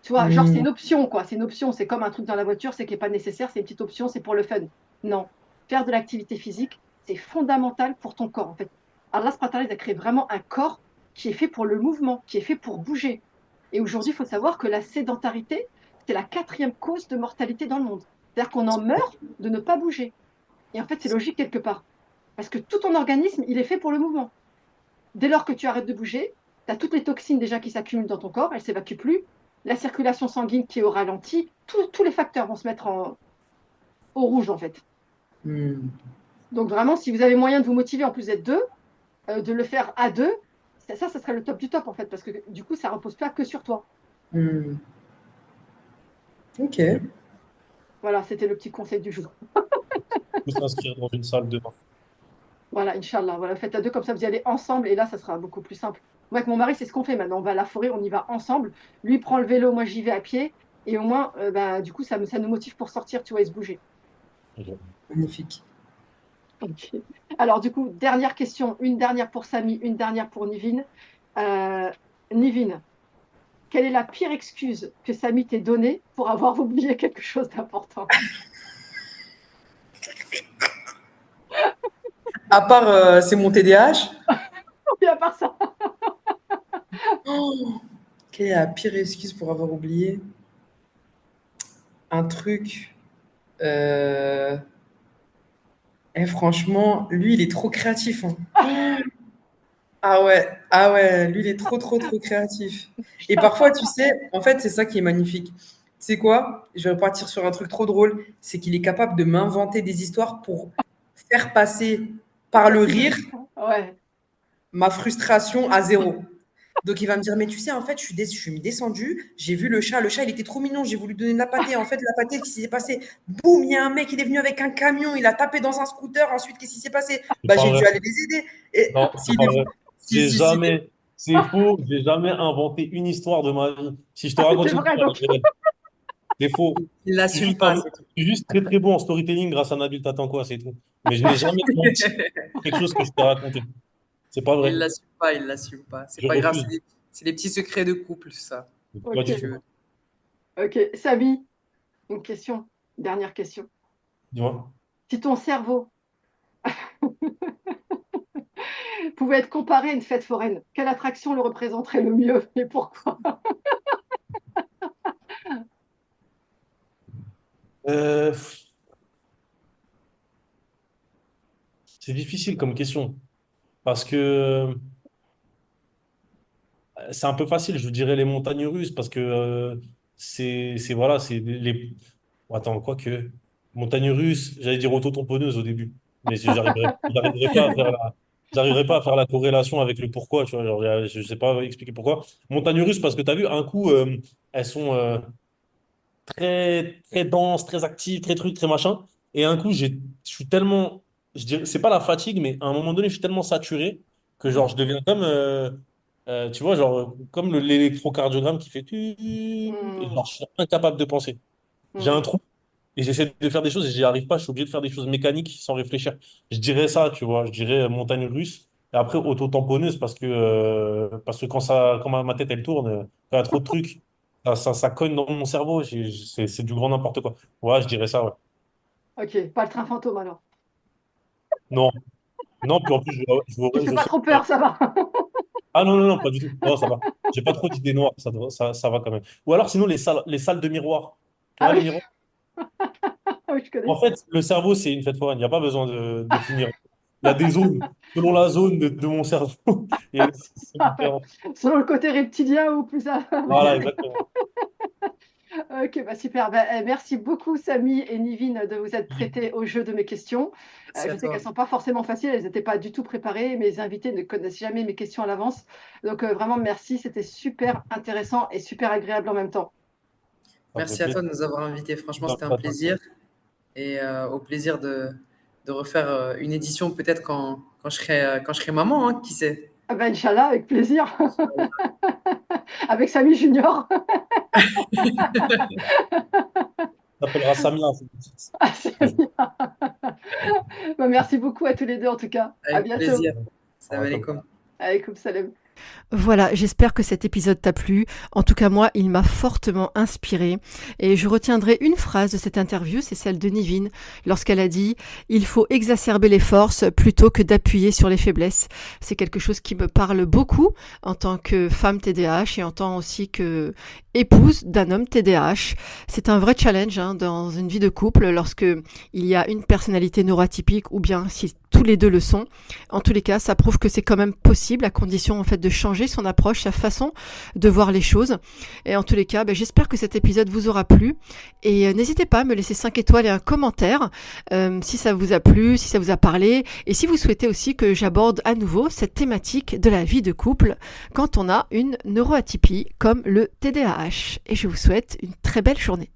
Tu vois, genre, c'est Hmm. une option, quoi. C'est une option. C'est comme un truc dans la voiture, c'est qui n'est pas nécessaire, c'est une petite option, c'est pour le fun. Non. Faire de l'activité physique, c'est fondamental pour ton corps, en fait. Allah subhanahu wa ta'ala, il a créé vraiment un corps qui est fait pour le mouvement, qui est fait pour bouger. Et aujourd'hui, il faut savoir que la sédentarité, c'est la quatrième cause de mortalité dans le monde. C'est-à-dire qu'on en meurt de ne pas bouger. Et en fait, c'est logique quelque part. Parce que tout ton organisme, il est fait pour le mouvement. Dès lors que tu arrêtes de bouger, tu as toutes les toxines déjà qui s'accumulent dans ton corps, elles ne s'évacuent plus. La circulation sanguine qui est au ralenti, tous les facteurs vont se mettre au rouge en fait. Hmm. Donc vraiment, si vous avez moyen de vous motiver en plus d'être deux, de le faire à deux, ça serait le top du top en fait, parce que du coup, ça ne repose pas que sur toi. Hmm. Ok. Voilà, c'était le petit conseil du jour. Je peux s'inscrire dans une salle demain. Voilà, Inch'Allah. Voilà, faites à deux, comme ça vous y allez ensemble et là, ça sera beaucoup plus simple. Moi, avec mon mari, c'est ce qu'on fait maintenant. On va à la forêt, on y va ensemble. Lui prend le vélo, moi j'y vais à pied. Et au moins, bah, du coup, ça nous motive pour sortir, tu vois, et se bouger. Ok. Magnifique. Ok. Alors, du coup, dernière question, une dernière pour Samy, une dernière pour Nivine. Euh, Nivine, quelle est la pire excuse que Samy t'ait donnée pour avoir oublié quelque chose d'important? À part, c'est mon TDAH. Et à part ça, Oh, quelle est la pire excuse pour avoir oublié un truc? euh, franchement, lui, il est trop créatif, hein. Ah ouais, lui, il est trop, trop, trop créatif. Et parfois, tu sais, en fait, c'est ça qui est magnifique. Tu sais quoi? Je vais repartir sur un truc trop drôle. C'est qu'il est capable de m'inventer des histoires pour faire passer par le rire ouais. ma frustration à zéro. Donc il va me dire, mais tu sais, en fait, je suis descendue, j'ai vu le chat, il était trop mignon, j'ai voulu donner de la pâtée. En fait, la pâtée, qu'est-ce qui s'est passé? Boum, il y a un mec, il est venu avec un camion, il a tapé dans un scooter, ensuite, qu'est-ce qui s'est passé? C'est Bah, pas j'ai dû vrai. aller les aider. Et Non, c'est si, pas vrai. si, J'ai si, si. jamais, C'est faux. J'ai jamais inventé une histoire de ma vie. Si je te Ah, c'était raconte une vrai, histoire, donc. elle est vraie. C'est faux. Il Je suis l'assume juste, pas, c'est tout. je suis juste très très bon en storytelling grâce à un adulte. Attends quoi, c'est tout. Mais je n'ai jamais menti quelque chose que je t'ai raconté. C'est pas vrai. Il l'assume pas, il l'assume pas. C'est Je pas grave, refuse. c'est des petits secrets de couple, ça. Pas Ok, du Tu tout. veux. ok. Samy, une question, dernière question. Dis-moi. Si ton cerveau pouvait être comparé à une fête foraine, quelle attraction le représenterait le mieux et pourquoi? Euh, c'est difficile comme question. Parce que c'est un peu facile, je vous dirais les montagnes russes, parce que voilà, c'est Attends, quoique, montagnes russes, j'allais dire auto-tamponneuse au début, mais j'arriverai pas à faire j'arriverai pas à faire la corrélation avec le pourquoi, tu vois, genre, je sais pas expliquer pourquoi. Montagnes russes, parce que tu as vu, un coup, elles sont très, très denses, très actives, très trucs, très machin, et un coup, je suis tellement, je dirais, c'est pas la fatigue, mais à un moment donné, je suis tellement saturé que, genre, je deviens comme, tu vois, genre, comme l'électrocardiogramme qui fait et Hmm, genre, je suis incapable de penser. J'ai un hmm. trou et j'essaie de faire des choses et j'y arrive pas. Je suis obligé de faire des choses mécaniques sans réfléchir. Je dirais ça, tu vois. Je dirais montagne russe et après auto-tamponneuse parce que quand ma tête elle tourne, quand il y a trop de trucs, ça cogne dans mon cerveau. C'est du grand n'importe quoi. Ouais, je dirais ça, ouais. Ok, pas le train fantôme alors. Non, non, puis en plus, Tu fais je pas sais. trop peur, ça va. Ah non, non, non, pas du tout. Non, ça va. J'ai pas trop d'idées noires, ça va quand même. Ou alors sinon les salles de miroirs. Tu Ah vois, les oui, miroirs? ah oui, je connais En ça. fait, le cerveau, c'est une fête foraine. Il n'y a pas besoin de définir. Il y a des zones, selon la zone de mon cerveau, il y a des zones Ah ouais. différentes. Selon le côté reptilien ou plus Voilà, avancé. exactement. Ok, bah super. Merci beaucoup, Samy et Nivine, de vous être prêtés au jeu de mes questions. Merci Je à sais qu'elles toi. ne sont pas forcément faciles, elles n'étaient pas du tout préparées. Mes invités ne connaissent jamais mes questions à l'avance. Donc, vraiment, merci. C'était super intéressant et super agréable en même temps. Ça me fait Merci à toi plaisir. de nous avoir invités. Franchement, c'était un Merci à toi. plaisir. Et au plaisir de refaire une édition peut-être quand je serai maman, hein, qui sait. Ah ben, Inch'Allah, avec plaisir. Avec Samy Junior. On s'appellera Samia. Ah, c'est bien. Merci beaucoup à tous les deux, en tout cas. À Avec bientôt. plaisir. Salam Voilà, comme alaikum. Allez, coupe salam. Voilà, j'espère que cet épisode t'a plu. En tout cas, moi, il m'a fortement inspiré. Et je retiendrai une phrase de cette interview, c'est celle de Nivine, lorsqu'elle a dit « Il faut exacerber les forces plutôt que d'appuyer sur les faiblesses ». C'est quelque chose qui me parle beaucoup en tant que femme TDAH et en tant aussi que épouse d'un homme TDAH. C'est un vrai challenge dans une vie de couple lorsque il y a une personnalité neuroatypique ou bien si tous les deux le sont. En tous les cas, ça prouve que c'est quand même possible à condition en fait de changer son approche, sa façon de voir les choses. Et en tous les cas, j'espère que cet épisode vous aura plu. Et n'hésitez pas à me laisser 5 étoiles et un commentaire si ça vous a plu, si ça vous a parlé. Et si vous souhaitez aussi que j'aborde à nouveau cette thématique de la vie de couple quand on a une neuroatypie comme le TDAH. Et je vous souhaite une très belle journée.